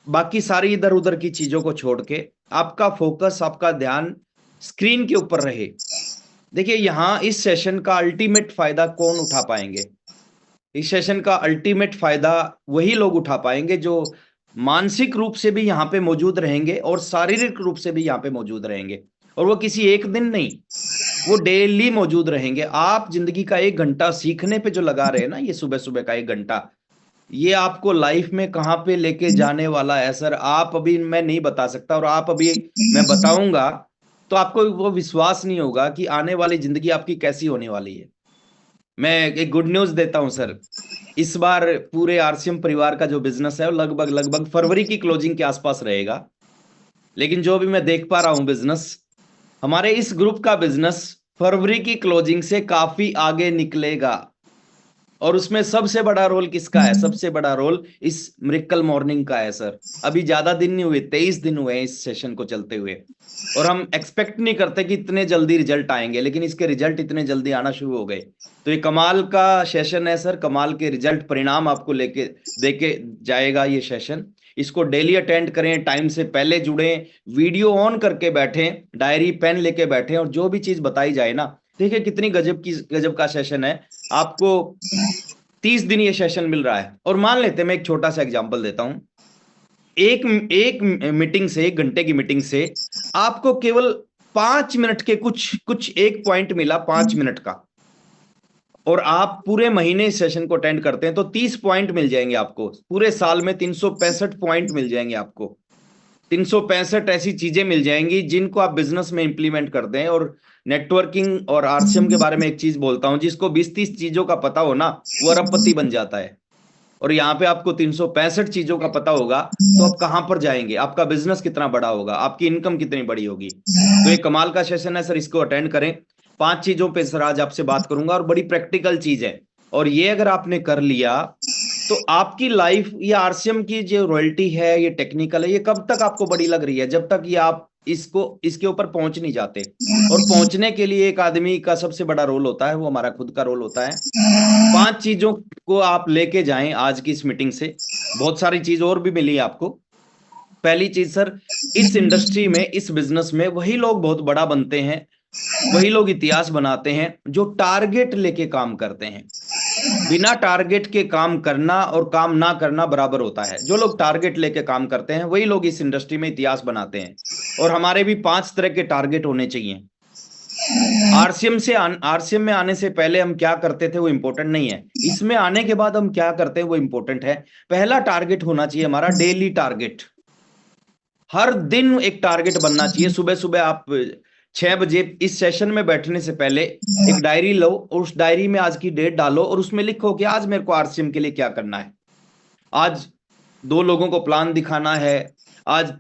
बाकी सारी इधर उधर की चीजों को छोड़ के आपका फोकस, आपका ध्यान स्क्रीन के ऊपर रहे। देखिए, यहाँ इस सेशन का अल्टीमेट फायदा कौन उठा पाएंगे? इस सेशन का अल्टीमेट फायदा वही लोग उठा पाएंगे जो मानसिक रूप से भी यहाँ पे मौजूद रहेंगे और शारीरिक रूप से भी यहाँ पे मौजूद रहेंगे। और वो किसी एक दिन नहीं, वो डेली मौजूद रहेंगे। आप जिंदगी का 1 घंटा सीखने पे जो लगा रहे हैं ना, ये सुबह सुबह का 1 घंटा, ये आपको लाइफ में कहाँ पे लेके जाने वाला है सर, आप अभी मैं नहीं बता सकता। और आप अभी मैं बताऊंगा तो आपको वो विश्वास नहीं होगा कि आने वाली जिंदगी आपकी कैसी होने वाली है। मैं एक गुड न्यूज देता हूं सर, इस बार पूरे आरसीएम परिवार का जो बिजनेस है वो लगभग फरवरी की क्लोजिंग के आसपास रहेगा। लेकिन जो भी मैं देख पा रहा हूं बिजनेस, हमारे इस ग्रुप का बिजनेस फरवरी की क्लोजिंग से काफी आगे निकलेगा। और उसमें सबसे बड़ा रोल किसका है? सबसे बड़ा रोल इस मिरेकल मॉर्निंग का है सर। अभी ज्यादा दिन नहीं हुए, 23 दिन हुए हैं इस सेशन को चलते हुए, और हम एक्सपेक्ट नहीं करते कि इतने जल्दी रिजल्ट आएंगे, लेकिन इसके रिजल्ट इतने जल्दी आना शुरू हो गए। तो ये कमाल का सेशन है सर, कमाल के रिजल्ट परिणाम आपको लेके देके जाएगा ये सेशन। इसको डेली अटेंड करें, टाइम से पहले जुड़ें, वीडियो ऑन करके बैठें, डायरी पेन लेके बैठें, और जो भी चीज बताई जाए ना, देखिए कितनी गजब का सेशन है। आपको 30 दिन ये सेशन मिल रहा है। और मान लेते हैं, मैं एक छोटा सा एग्जांपल देता हूं, एक मीटिंग से, 1 घंटे की मीटिंग से आपको केवल 5 मिनट के कुछ एक पॉइंट मिला, 5 मिनट का, और आप पूरे महीने इस सेशन को अटेंड करते हैं तो 30 पॉइंट मिल जाएंगे आपको। पूरे साल में 365 पॉइंट मिल जाएंगे आपको। 365 ऐसी चीजें मिल जाएंगी जिनको आप बिजनेस में इंप्लीमेंट करते हैं। और नेटवर्किंग और आरसीएम के बारे में एक चीज बोलता हूं, जिसको 20-30 चीजों का पता हो ना, वो अरबपति बन जाता है। और यहाँ पे आपको 365 चीजों का पता होगा तो आप कहां पर जाएंगे, आपका बिजनेस कितना बड़ा होगा, आपकी इनकम कितनी बड़ी होगी। तो ये कमाल का सेशन है सर, इसको अटेंड करें। 5 चीजों पे सर आज आपसे बात करूंगा, और बड़ी प्रैक्टिकल चीज है। और ये अगर आपने कर लिया तो आपकी लाइफ, ये आरसीएम की जो रॉयल्टी है, ये टेक्निकल है, ये कब तक आपको बड़ी लग रही है? जब तक ये आप इसके ऊपर पहुंच नहीं जाते। और पहुंचने के लिए एक आदमी का सबसे बड़ा रोल होता है, वो हमारा खुद का रोल होता है। 5 चीजों को आप लेके जाएं आज की इस मीटिंग से। बहुत सारी चीज और भी मिली आपको। पहली चीज सर, इस इंडस्ट्री में, इस बिजनेस में वही लोग बहुत बड़ा बनते हैं, वही लोग इतिहास बनाते हैं जो टारगेट लेके काम करते हैं। बिना टारगेट के काम करना और काम ना करना बराबर होता है। जो लोग टारगेट लेके काम करते हैं वही लोग इस इंडस्ट्री में इतिहास बनाते हैं। और हमारे भी 5 तरह के टारगेट होने चाहिए। आरसीएम में आने से पहले हम क्या करते थे वो इंपॉर्टेंट नहीं है, इसमें आने के बाद हम क्या करते हैं वो इंपॉर्टेंट है। पहला टारगेट होना चाहिए हमारा डेली टारगेट। हर दिन एक टारगेट बनना चाहिए। सुबह सुबह आप 6 बजे इस सेशन में बैठने से पहले एक डायरी लो, और उस डायरी में आज की डेट डालो, और उसमें लिखो कि आज मेरे को आरसीएम के लिए क्या करना है। आज 2 लोगों को प्लान दिखाना है, आज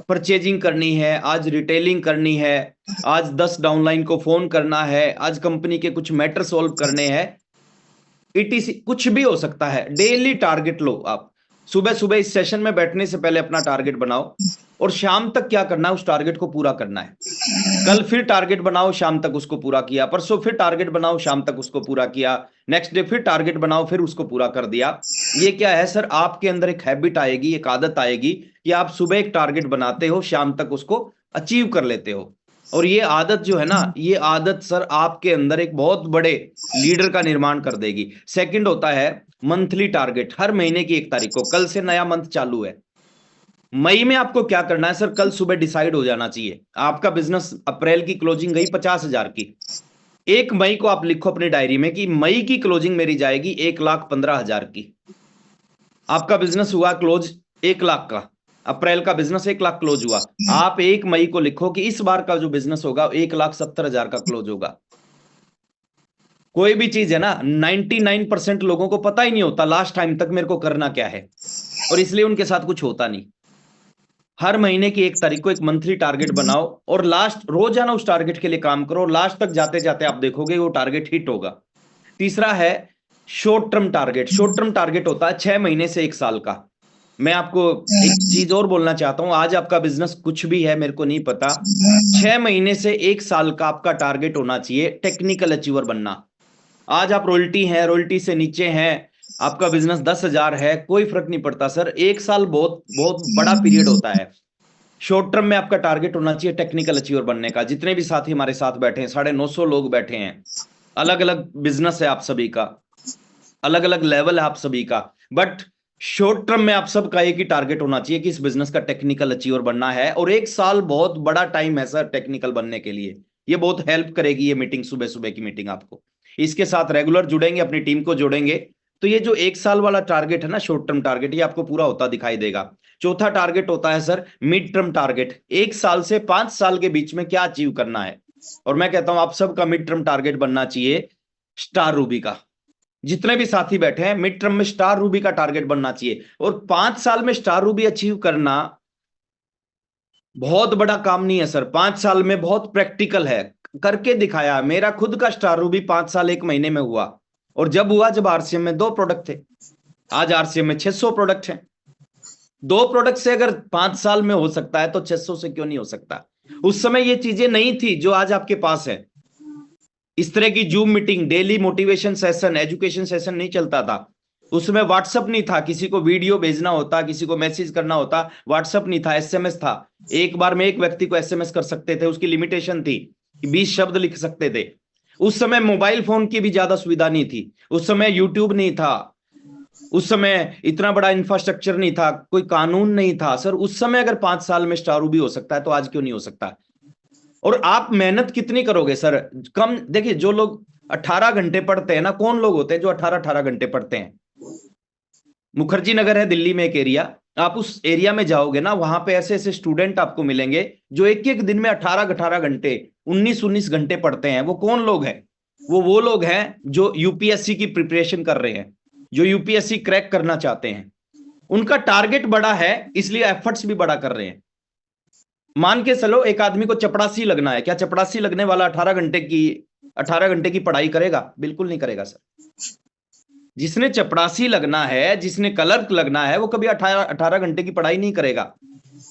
परचेजिंग करनी है, आज रिटेलिंग करनी है, आज 10 डाउनलाइन को फोन करना है, आज कंपनी के कुछ मैटर सॉल्व करने हैं, ईटीसी कुछ भी हो सकता है। डेली टारगेट लो आप। सुबह सुबह इस सेशन में बैठने से पहले अपना टारगेट बनाओ, और शाम तक क्या करना है, उस टारगेट को पूरा करना है। कल फिर टारगेट बनाओ, शाम तक उसको पूरा किया। परसों फिर टारगेट बनाओ, शाम तक उसको पूरा किया। नेक्स्ट डे फिर टारगेट बनाओ, फिर उसको पूरा कर दिया। ये क्या है सर, आपके अंदर एक हैबिट आएगी, एक आदत आएगी कि आप सुबह एक टारगेट बनाते हो, शाम तक उसको अचीव कर लेते हो। और ये आदत जो है ना, ये आदत सर आपके अंदर एक बहुत बड़े लीडर का निर्माण कर देगी। सेकंड होता है मंथली टारगेट। हर महीने की 1 तारीख को, कल से नया मंथ चालू है, मई में आपको क्या करना है सर, कल सुबह डिसाइड हो जाना चाहिए। आपका बिजनेस अप्रैल की क्लोजिंग गई 50,000 की, 1 मई को आप लिखो अपनी डायरी में कि मई की क्लोजिंग मेरी जाएगी 1,15,000 की। आपका बिजनेस हुआ क्लोज 1 लाख का, अप्रैल का बिजनेस 1 लाख क्लोज हुआ। आप 1 मई को लिखो कि इस बार का जो बिजनेस होगा 1,70,000 का क्लोज होगा। कोई भी चीज है ना, 99% लोगों को पता ही नहीं होता लास्ट टाइम तक मेरे को करना क्या है, और इसलिए उनके साथ कुछ होता नहीं। हर महीने की 1 तारीख को एक मंथली टारगेट बनाओ, और लास्ट रोजाना उस टारगेट के लिए काम करो। लास्ट तक जाते जाते आप देखोगे वो टारगेट हिट होगा। तीसरा है short term target. Short term target होता है 6 महीने से 1 साल का। मैं आपको एक चीज और बोलना चाहता हूं, आज आपका बिजनेस कुछ भी है मेरे को नहीं पता, 6 महीने से 1 साल का आपका टारगेट होना चाहिए टेक्निकल अचीवर बनना। आज आप रॉयल्टी हैं, रॉयल्टी से नीचे हैं, आपका बिजनेस 10,000 है, कोई फर्क नहीं पड़ता सर। 1 साल बहुत बहुत बड़ा पीरियड होता है। शॉर्ट टर्म में आपका टारगेट होना चाहिए टेक्निकल अचीवर बनने का। जितने भी साथी हमारे साथ बैठे हैं, 950 लोग बैठे हैं, अलग अलग बिजनेस है आप सभी का, अलग अलग लेवल है आप सभी का, बट शॉर्ट टर्म में आप सबका एक ही टारगेट होना चाहिए कि इस बिजनेस का टेक्निकल अचीवर बनना है। और 1 साल बहुत बड़ा टाइम है सर टेक्निकल बनने के लिए। ये बहुत हेल्प करेगी ये मीटिंग, सुबह सुबह की मीटिंग आपको। इसके साथ रेगुलर जुड़ेंगे, अपनी टीम को जोड़ेंगे, तो ये जो 1 साल वाला टारगेट है ना, शॉर्ट टर्म टारगेट, ये आपको पूरा होता दिखाई देगा। चौथा टारगेट होता है सर मिड टर्म टारगेट, 1 साल से 5 साल के बीच में क्या अचीव करना है। और मैं कहता हूं आप सबका मिड टर्म टारगेट बनना चाहिए स्टार रूबी का। जितने भी साथी बैठे हैं, मिड टर्म में स्टार रूबी का टारगेट बनना चाहिए। और 5 साल में स्टार रूबी अचीव करना बहुत बड़ा काम नहीं है सर, 5 साल में बहुत प्रैक्टिकल है, करके दिखाया। मेरा खुद का स्टार रूबी 5 साल 1 महीने में हुआ, और जब हुआ जब आरसीएम में 2 प्रोडक्ट थे, आज आरसीएम में 600 प्रोडक्ट हैं। 2 प्रोडक्ट से अगर 5 साल में हो सकता है तो 600 से क्यों नहीं हो सकता। उस समय ये चीजें नहीं थी जो आज आपके पास है। इस तरह की zoom meeting, daily motivation session, education session नहीं चलता था। उसमें व्हाट्सएप नहीं था, किसी को वीडियो भेजना होता, किसी को मैसेज करना होता, व्हाट्सएप नहीं था, एसएमएस था। एक बार में एक व्यक्ति को एसएमएस कर सकते थे, उसकी लिमिटेशन थी कि 20 शब्द लिख सकते थे। उस समय मोबाइल फोन की भी ज्यादा सुविधा नहीं थी, उस समय यूट्यूब नहीं था, उस समय इतना बड़ा इंफ्रास्ट्रक्चर नहीं था, कोई कानून नहीं था सर। उस समय अगर 5 साल में स्टार रूबी हो सकता है तो आज क्यों नहीं हो सकता। और आप मेहनत कितनी करोगे सर, कम। देखिए जो लोग 18 घंटे पढ़ते हैं ना, कौन लोग होते हैं जो 18 घंटे पढ़ते हैं। मुखर्जी नगर है दिल्ली में एक एरिया, आप उस एरिया में जाओगे ना, वहां पे ऐसे ऐसे स्टूडेंट आपको मिलेंगे जो एक एक दिन में 18 घंटे 19 घंटे पढ़ते हैं। वो कौन लोग हैं? वो लोग हैं जो यूपीएससी की प्रिपरेशन कर रहे हैं, जो यूपीएससी क्रैक करना चाहते हैं। उनका टारगेट बड़ा है, इसलिए एफर्ट्स भी बड़ा कर रहे हैं। मान के चलो एक आदमी को चपड़ासी लगना है, क्या चपड़ासी लगने वाला 18 घंटे की पढ़ाई करेगा? बिल्कुल नहीं करेगा सर। जिसने चपड़ासी लगना है, जिसने क्लर्क लगना है, वो कभी 18 घंटे की पढ़ाई नहीं करेगा।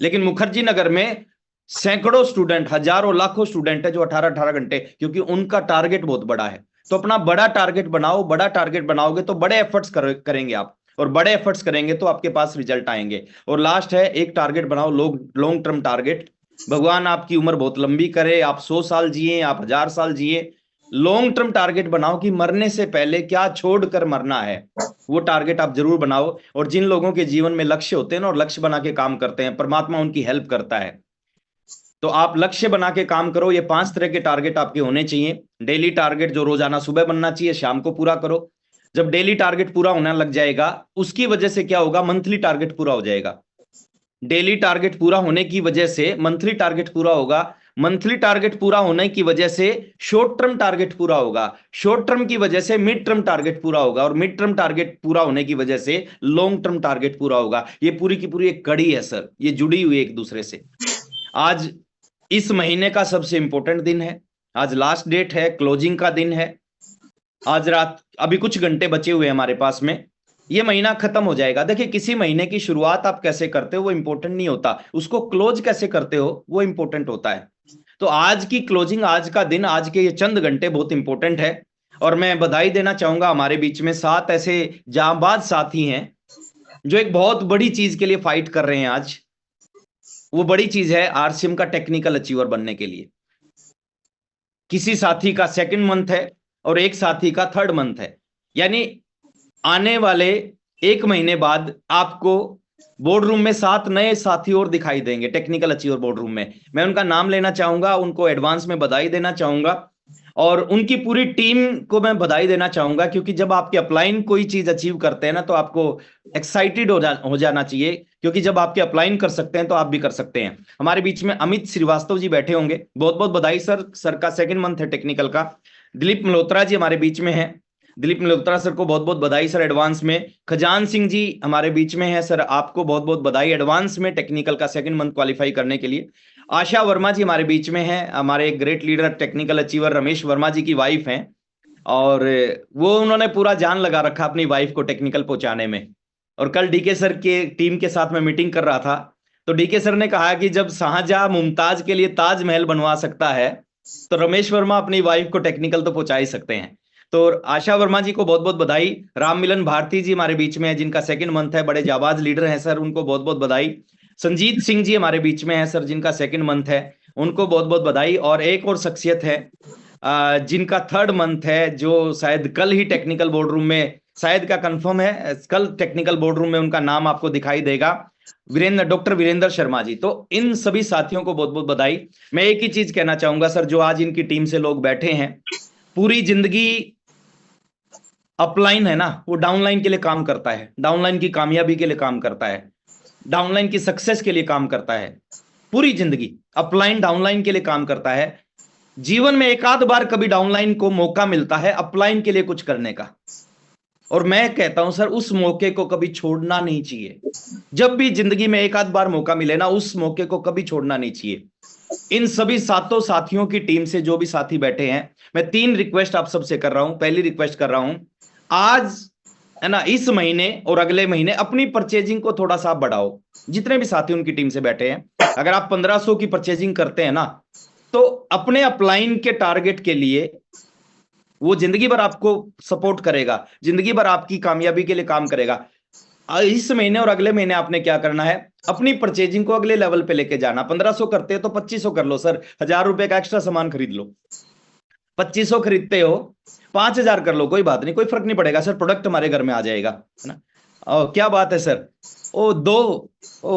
लेकिन मुखर्जी नगर में सैकड़ों स्टूडेंट, हजारों लाखों स्टूडेंट है जो 18 घंटे, क्योंकि उनका टारगेट बहुत बड़ा है। तो अपना बड़ा टारगेट बनाओ, बड़ा टारगेट बनाओगे तो बड़े एफर्ट्स करेंगे आप, और बड़े एफर्ट्स करेंगे तो आपके पास रिजल्ट आएंगे। और लास्ट है, एक टारगेट बनाओ, लॉन्ग टर्म टारगेट। भगवान आपकी उम्र बहुत लंबी करे, आप 100 साल जिए, आप 1000 साल जिए। लॉन्ग टर्म टारगेट बनाओ कि मरने से पहले क्या छोड़कर मरना है, वो टारगेट आप जरूर बनाओ। और जिन लोगों के जीवन में लक्ष्य होते हैं ना, और लक्ष्य बना के काम करते हैं, परमात्मा उनकी हेल्प करता है। तो आप लक्ष्य बना के काम करो। ये 5 तरह के टारगेट आपके होने चाहिए। डेली टारगेट जो रोजाना सुबह बनना चाहिए, शाम को पूरा करो। जब डेली टारगेट पूरा होने लग जाएगा, उसकी वजह से क्या होगा, मंथली टारगेट पूरा हो जाएगा। डेली टारगेट पूरा होने की वजह से मंथली टारगेट पूरा होगा, मंथली टारगेट पूरा होने की वजह से शॉर्ट टर्म टारगेट पूरा होगा, शॉर्ट टर्म की वजह से मिड टर्म टारगेट पूरा होगा, और मिड टर्म टारगेट पूरा होने की वजह से लॉन्ग टर्म टारगेट पूरा होगा। ये पूरी की पूरी एक कड़ी है सर, ये जुड़ी हुई एक दूसरे से। आज इस महीने का सबसे इंपॉर्टेंट दिन है, आज लास्ट डेट है, क्लोजिंग का दिन है। आज रात, अभी कुछ घंटे बचे हुए हैं हमारे पास में, ये महीना खत्म हो जाएगा। देखिए किसी महीने की शुरुआत आप कैसे करते हो वो इंपॉर्टेंट नहीं होता, उसको क्लोज कैसे करते हो वो इंपॉर्टेंट होता है। तो आज की क्लोजिंग, आज का दिन, आज के ये चंद घंटे बहुत इंपॉर्टेंट है। और मैं बधाई देना चाहूंगा, हमारे बीच में 7 ऐसे जांबाज साथी हैं जो एक बहुत बड़ी चीज के लिए फाइट कर रहे हैं आज। वो बड़ी चीज है आरसीएम का टेक्निकल अचीवर बनने के लिए। किसी साथी का 2nd मंथ है और एक साथी का 3rd मंथ है, यानी आने वाले 1 महीने बाद आपको बोर्ड रूम में 7 नए साथी और दिखाई देंगे टेक्निकल अचीवर बोर्ड रूम में। मैं उनका नाम लेना चाहूंगा, उनको एडवांस में बधाई देना चाहूंगा, और उनकी पूरी टीम को मैं बधाई देना चाहूंगा। क्योंकि जब आपके अपलाइन कोई चीज अचीव करते हैं ना, तो आपको एक्साइटेड हो जाना चाहिए, क्योंकि जब आपके अपलाइन कर सकते हैं तो आप भी कर सकते हैं। हमारे बीच में अमित श्रीवास्तव जी बैठे होंगे, बहुत बहुत बधाई सर, सर का 2nd मंथ है टेक्निकल का। दिलीप मल्होत्रा जी हमारे बीच में है, दिलीप मल्होत्रा सर को बहुत बहुत बधाई सर एडवांस में। खजान सिंह जी हमारे बीच में है सर, आपको बहुत बहुत बधाई एडवांस में टेक्निकल का 2nd मंथ क्वालिफाई करने के लिए। आशा वर्मा जी हमारे बीच में है, हमारे great leader technical achiever Ramesh Verma ji की वाइफ हैं, और वो उन्होंने पूरा जान लगा रखा अपनी वाइफ को टेक्निकल पहुंचाने में। और कल डीके सर के टीम के साथ में मीटिंग कर रहा था, तो डीके सर ने कहा कि जब शाहजहां मुमताज के लिए ताजमहल बनवा सकता है, तो रमेश वर्मा अपनी वाइफ को टेक्निकल तो पहुंचा ही सकते हैं। तो आशा वर्मा जी को बहुत बहुत बधाई। राम मिलन भारती जी हमारे बीच में है, जिनका 2nd मंथ है, बड़े जाबाज लीडर हैं सर, उनको बहुत बहुत बधाई। संजीत सिंह जी हमारे बीच में है सर, जिनका 2nd मंथ है, उनको बहुत बहुत बधाई। और एक और शख्सियत है जिनका 3rd मंथ है, जो शायद कल ही टेक्निकल बोर्ड रूम में, शायद का कंफर्म है, कल टेक्निकल बोर्ड रूम में उनका नाम आपको दिखाई देगा। डॉक्टर वीरेंद्र शर्मा जी। तो इन सभी साथियों को बहुत बहुत बधाई। मैं एक ही चीज कहना चाहूंगा सर, जो आज इनकी टीम से लोग बैठे हैं, पूरी जिंदगी अपलाइन है ना, वो डाउनलाइन के लिए काम करता है, डाउनलाइन की कामयाबी के लिए काम करता है, डाउनलाइन की सक्सेस के लिए काम करता है। पूरी जिंदगी अपलाइन डाउनलाइन के लिए काम करता है। जीवन में एक आध बार कभी डाउनलाइन को मौका मिलता है अपलाइन के लिए कुछ करने का, और मैं कहता हूं सर उस मौके को कभी छोड़ना नहीं चाहिए। जब भी जिंदगी में एक आध बार मौका मिले ना, उस मौके को कभी छोड़ना नहीं चाहिए। इन सभी सातों साथियों की टीम से जो भी साथी बैठे हैं, मैं 3 रिक्वेस्ट आप सबसे कर रहा हूं। पहली रिक्वेस्ट कर रहा हूं, आज है ना, इस महीने और अगले महीने अपनी परचेजिंग को थोड़ा सा बढ़ाओ। जितने भी साथी उनकी टीम से बैठे हैं, अगर आप 1500 की परचेजिंग करते हैं ना, तो अपने अपलाइन के टारगेट के लिए वो जिंदगी भर आपको सपोर्ट करेगा, जिंदगी भर आपकी कामयाबी के लिए काम करेगा। इस महीने और अगले महीने आपने क्या करना है, अपनी परचेजिंग को अगले लेवल पे लेके जाना। 1500 करते हो तो 2500 कर लो सर, 1000 रुपए का एक्स्ट्रा सामान खरीद लो। 2500 खरीदते हो 5000 कर लो, कोई बात नहीं, कोई फर्क नहीं पड़ेगा सर, प्रोडक्ट हमारे घर में आ जाएगा, है ना। क्या बात है सर।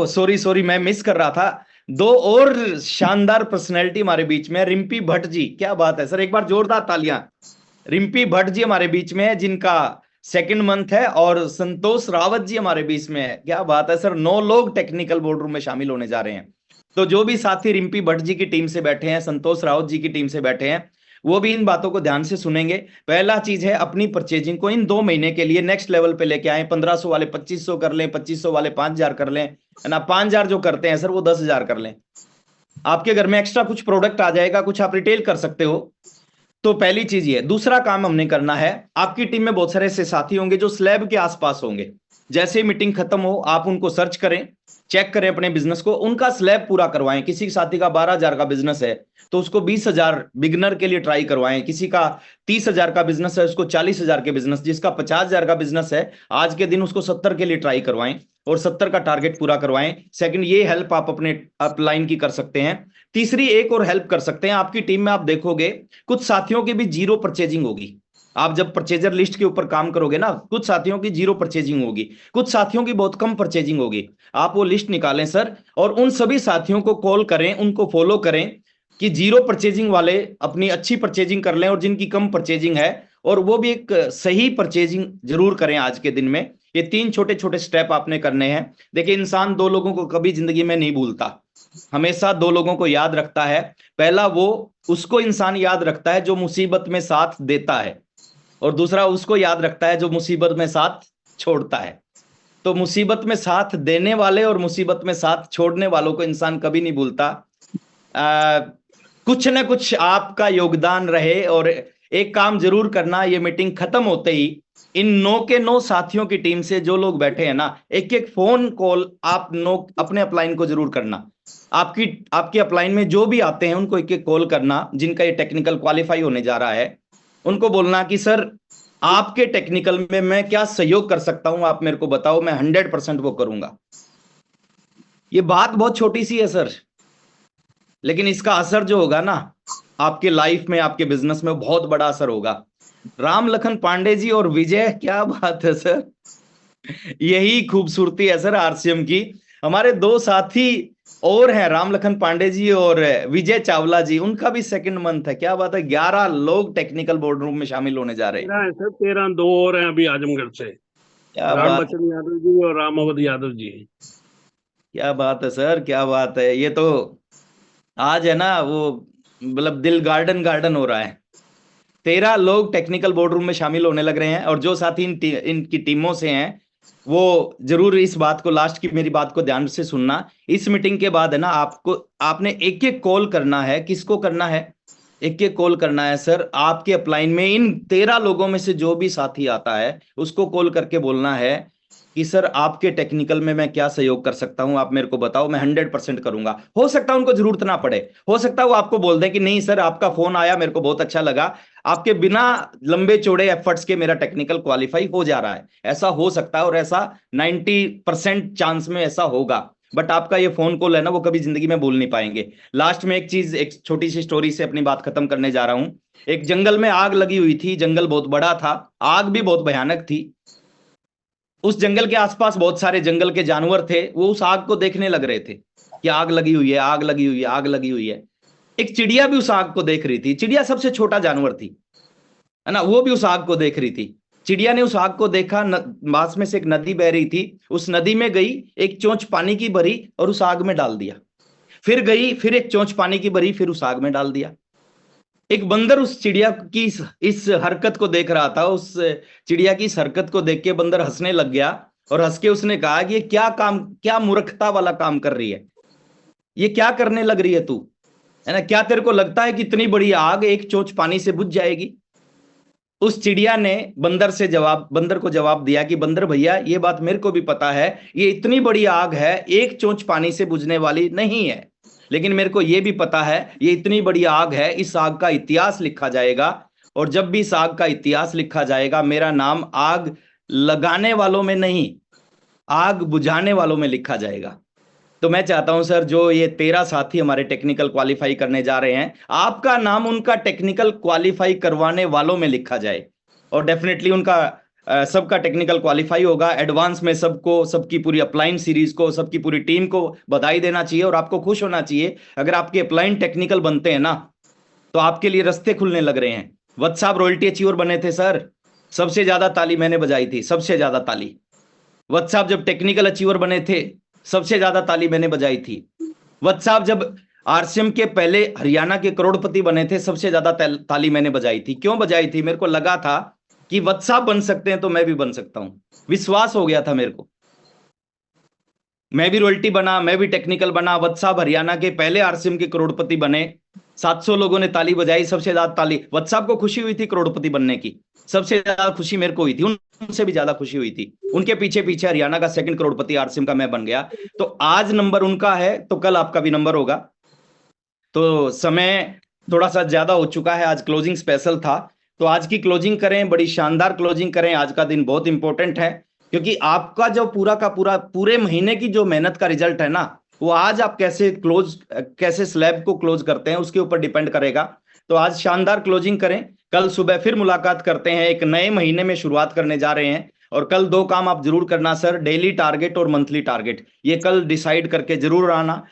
सॉरी मैं मिस कर रहा था। 2 और शानदार पर्सनैलिटी हमारे बीच में, रिम्पी भट्ट जी, क्या बात है सर, एक बार जोरदार तालियां। रिम्पी भट्ट जी हमारे बीच में है, जिनका 2nd मंथ है, और संतोष रावत जी हमारे बीच में है। क्या बात है सर, 9 लोग टेक्निकल बोर्ड रूम में शामिल होने जा रहे हैं। तो जो भी साथी रिम्पी भट्ट जी की टीम से बैठे हैं, संतोष रावत जी की टीम से बैठे हैं, वो भी इन बातों को ध्यान से सुनेंगे। पहला चीज है, अपनी परचेजिंग को इन 2 महीने के लिए नेक्स्ट लेवल पे लेके आए। 1500 वाले 2500 कर लें, 2500 वाले 5000 कर लें, है ना। 5000 जो करते हैं सर, वो 10000 कर लें। आपके घर में एक्स्ट्रा कुछ प्रोडक्ट आ जाएगा, कुछ आप रिटेल कर सकते हो। तो पहली चीज ये। दूसरा काम हमने करना है, आपकी टीम में बहुत सारे ऐसे साथी होंगे जो स्लैब के आसपास होंगे। जैसे ही मीटिंग खत्म हो, आप उनको सर्च करें, चेक करें अपने बिजनेस को, उनका स्लैब पूरा करवाएं। किसी साथी का 12000 का बिजनेस है तो उसको 20000 बिगनर के लिए ट्राई करवाएं। किसी का 30000 का बिजनेस है, उसको 40000 के बिजनेस। जिसका 50000 का बिजनेस है, आज के दिन उसको 70 के लिए ट्राई करवाएं और 70 का टारगेट पूरा करवाएं। सेकंड, ये हेल्प आप अपने अपलाइन की कर सकते हैं। तीसरी, एक और हेल्प कर सकते हैं। आपकी टीम में आप देखोगे कुछ साथियों की भी 0 परचेजिंग होगी। आप जब परचेजर लिस्ट के ऊपर काम करोगे ना, कुछ साथियों की 0 परचेजिंग होगी, कुछ साथियों की बहुत कम परचेजिंग होगी। आप वो लिस्ट निकालें सर, और उन सभी साथियों को कॉल करें, उनको फॉलो करें कि 0 परचेजिंग वाले अपनी अच्छी परचेजिंग कर लें, और जिनकी कम परचेजिंग है, और वो भी एक सही परचेजिंग जरूर करें आज के दिन में। ये 3 छोटे छोटे स्टेप आपने करने हैं। देखिए, इंसान 2 लोगों को कभी जिंदगी में नहीं भूलता, हमेशा 2 लोगों को याद रखता है। पहला, वो उसको इंसान याद रखता है जो मुसीबत में साथ देता है, और दूसरा उसको याद रखता है जो मुसीबत में साथ छोड़ता है। तो मुसीबत में साथ देने वाले और मुसीबत में साथ छोड़ने वालों को इंसान कभी नहीं भूलता। कुछ ना कुछ आपका योगदान रहे। और एक काम जरूर करना, ये मीटिंग खत्म होते ही इन 9 के 9 साथियों की टीम से जो लोग बैठे हैं ना, एक फोन कॉल आप अपने अपलाइन को जरूर करना। आपकी अपलाइन में जो भी आते हैं उनको एक कॉल करना, जिनका ये टेक्निकल क्वालिफाई होने जा रहा है। उनको बोलना कि सर, आपके टेक्निकल में मैं क्या सहयोग कर सकता हूं, आप मेरे को बताओ, मैं 100% वो करूंगा। ये बात बहुत छोटी सी है सर, लेकिन इसका असर जो होगा ना आपके लाइफ में, आपके बिजनेस में, बहुत बड़ा असर होगा। राम लखन पांडे जी और विजय, क्या बात है सर, यही खूबसूरती है सर आरसीएम की। हमारे 2 साथी और हैं, राम लखन पांडे जी और विजय चावला जी, उनका भी 2nd मंथ है। क्या बात है, 11 लोग टेक्निकल बोर्ड रूम में शामिल होने जा रहे हैं। 13 2 और हैं अभी आजमगढ़ से, राम बच्चन यादव जी और राम अवध यादव जी। क्या बात है सर, क्या बात है। ये तो आज है ना, वो मतलब दिल गार्डन हो रहा है। 13 लोग टेक्निकल बोर्ड रूम में शामिल होने लग रहे हैं। और जो साथी इनकी टीमों से हैं, वो जरूर इस बात को, लास्ट की मेरी बात को ध्यान से सुनना। इस मीटिंग के बाद है ना, आपने एक कॉल करना है। किसको करना है? एक कॉल करना है सर। आपके अपलाइन में इन 13 लोगों में से जो भी साथी आता है, उसको कॉल करके बोलना है कि सर, आपके टेक्निकल में मैं क्या सहयोग कर सकता हूं, आप मेरे को बताओ, मैं 100% करूंगा। हो सकता है उनको जरूरत ना पड़े, हो सकता है वो आपको बोल दें कि नहीं सर, आपका फोन आया, मेरे को बहुत अच्छा लगा, आपके बिना लंबे चौड़े एफर्ट्स के मेरा टेक्निकल क्वालिफाई हो जा रहा है। ऐसा हो सकता है, और ऐसा 90% चांस में ऐसा होगा। बट आपका ये फोन कॉल है ना, वो कभी जिंदगी में भूल नहीं पाएंगे। लास्ट में एक छोटी सी स्टोरी से अपनी बात खत्म करने जा रहा हूं। एक जंगल में आग लगी हुई थी, जंगल बहुत बड़ा था, आग भी बहुत भयानक थी। उस जंगल के आसपास बहुत सारे जंगल के जानवर थे, वो उस आग को देखने लग रहे थे कि आग लगी हुई है, आग लगी हुई है, आग लगी हुई है। एक चिड़िया भी उस आग को देख रही थी। चिड़िया सबसे छोटा जानवर थी, है ना, वो भी उस आग को देख रही थी। चिड़िया ने उस आग को देखा, पास में से एक नदी बह रही थी, उस नदी में गई, एक चोंच पानी की भरी और उस आग में डाल दिया। फिर गई, फिर एक चोंच पानी की भरी, फिर उस आग में डाल दिया। एक बंदर उस चिड़िया की इस हरकत को देख रहा था। उस चिड़िया की इस हरकत को देख के बंदर हंसने लग गया और हंस के उसने कहा कि ये क्या काम, क्या मूर्खता वाला काम कर रही है, ये क्या करने लग रही है तू, है ना, क्या तेरे को लगता है कि इतनी बड़ी आग एक चोंच पानी से बुझ जाएगी? उस चिड़िया ने बंदर को जवाब दिया कि बंदर भैया, ये बात मेरे को भी पता है, ये इतनी बड़ी आग है, एक चोंच पानी से बुझने वाली नहीं है, लेकिन मेरे को ये भी पता है ये इतनी बड़ी आग है, इस आग का इतिहास लिखा जाएगा, और जब भी इस आग का इतिहास लिखा जाएगा, मेरा नाम आग लगाने वालों में नहीं, आग बुझाने वालों में लिखा जाएगा। तो मैं चाहता हूं सर, जो ये 13 साथी हमारे टेक्निकल क्वालिफाई करने जा रहे हैं, आपका नाम उनका टेक्निकल क्वालिफाई करवाने वालों में लिखा जाए, और डेफिनेटली उनका सबका टेक्निकल क्वालिफाई होगा। एडवांस में सबको, सबकी पूरी अपलाइन सीरीज को, सबकी पूरी टीम को बधाई देना चाहिए, और आपको खुश होना चाहिए। अगर आपके अपलाइन टेक्निकल बनते हैं ना, तो आपके लिए रास्ते खुलने लग रहे हैं। वत्स साहब रॉयल्टी अचीवर बने थे सर, सबसे ज्यादा ताली मैंने बजाई थी, सबसे ज्यादा ताली। वत्स साहब जब टेक्निकल अचीवर बने थे, सबसे ज्यादा ताली मैंने बजाई थी। वत्स साहब जब आरसीएम के पहले हरियाणा के करोड़पति बने थे, सबसे ज्यादा ताली मैंने बजाई थी। क्यों बजाई थी? मेरे को लगा था कि वत्स साहब बन सकते हैं तो मैं भी बन सकता हूं, विश्वास हो गया था मेरे को। मैं भी रॉयल्टी बना, मैं भी टेक्निकल बना, वत्स साहब हरियाणा के पहले आरसीएम के करोड़पति बने, 700 लोगों ने ताली बजाई, सबसे ज्यादा ताली वत्स साहब को खुशी हुई थी करोड़पति बनने की, सबसे ज्यादा खुशी मेरे को हुई थी, उनसे भी ज्यादा खुशी हुई थी। उनके पीछे पीछे हरियाणा का सेकंड करोड़पति आरसीएम का मैं बन गया। तो आज नंबर उनका है, तो कल आपका भी नंबर होगा। तो समय थोड़ा सा ज्यादा हो चुका है, आज क्लोजिंग स्पेशल था, तो आज की क्लोजिंग करें, बड़ी शानदार क्लोजिंग करें। आज का दिन बहुत इंपॉर्टेंट है, क्योंकि आपका जो पूरा का पूरा पूरे महीने की जो मेहनत का रिजल्ट है ना, वो आज आप कैसे स्लैब को क्लोज करते हैं, उसके ऊपर डिपेंड करेगा। तो आज शानदार क्लोजिंग करें, कल सुबह फिर मुलाकात करते हैं। एक नए महीने में शुरुआत करने जा रहे हैं, और कल 2 काम आप जरूर करना सर, डेली टारगेट और मंथली टारगेट, ये कल डिसाइड करके जरूर आना।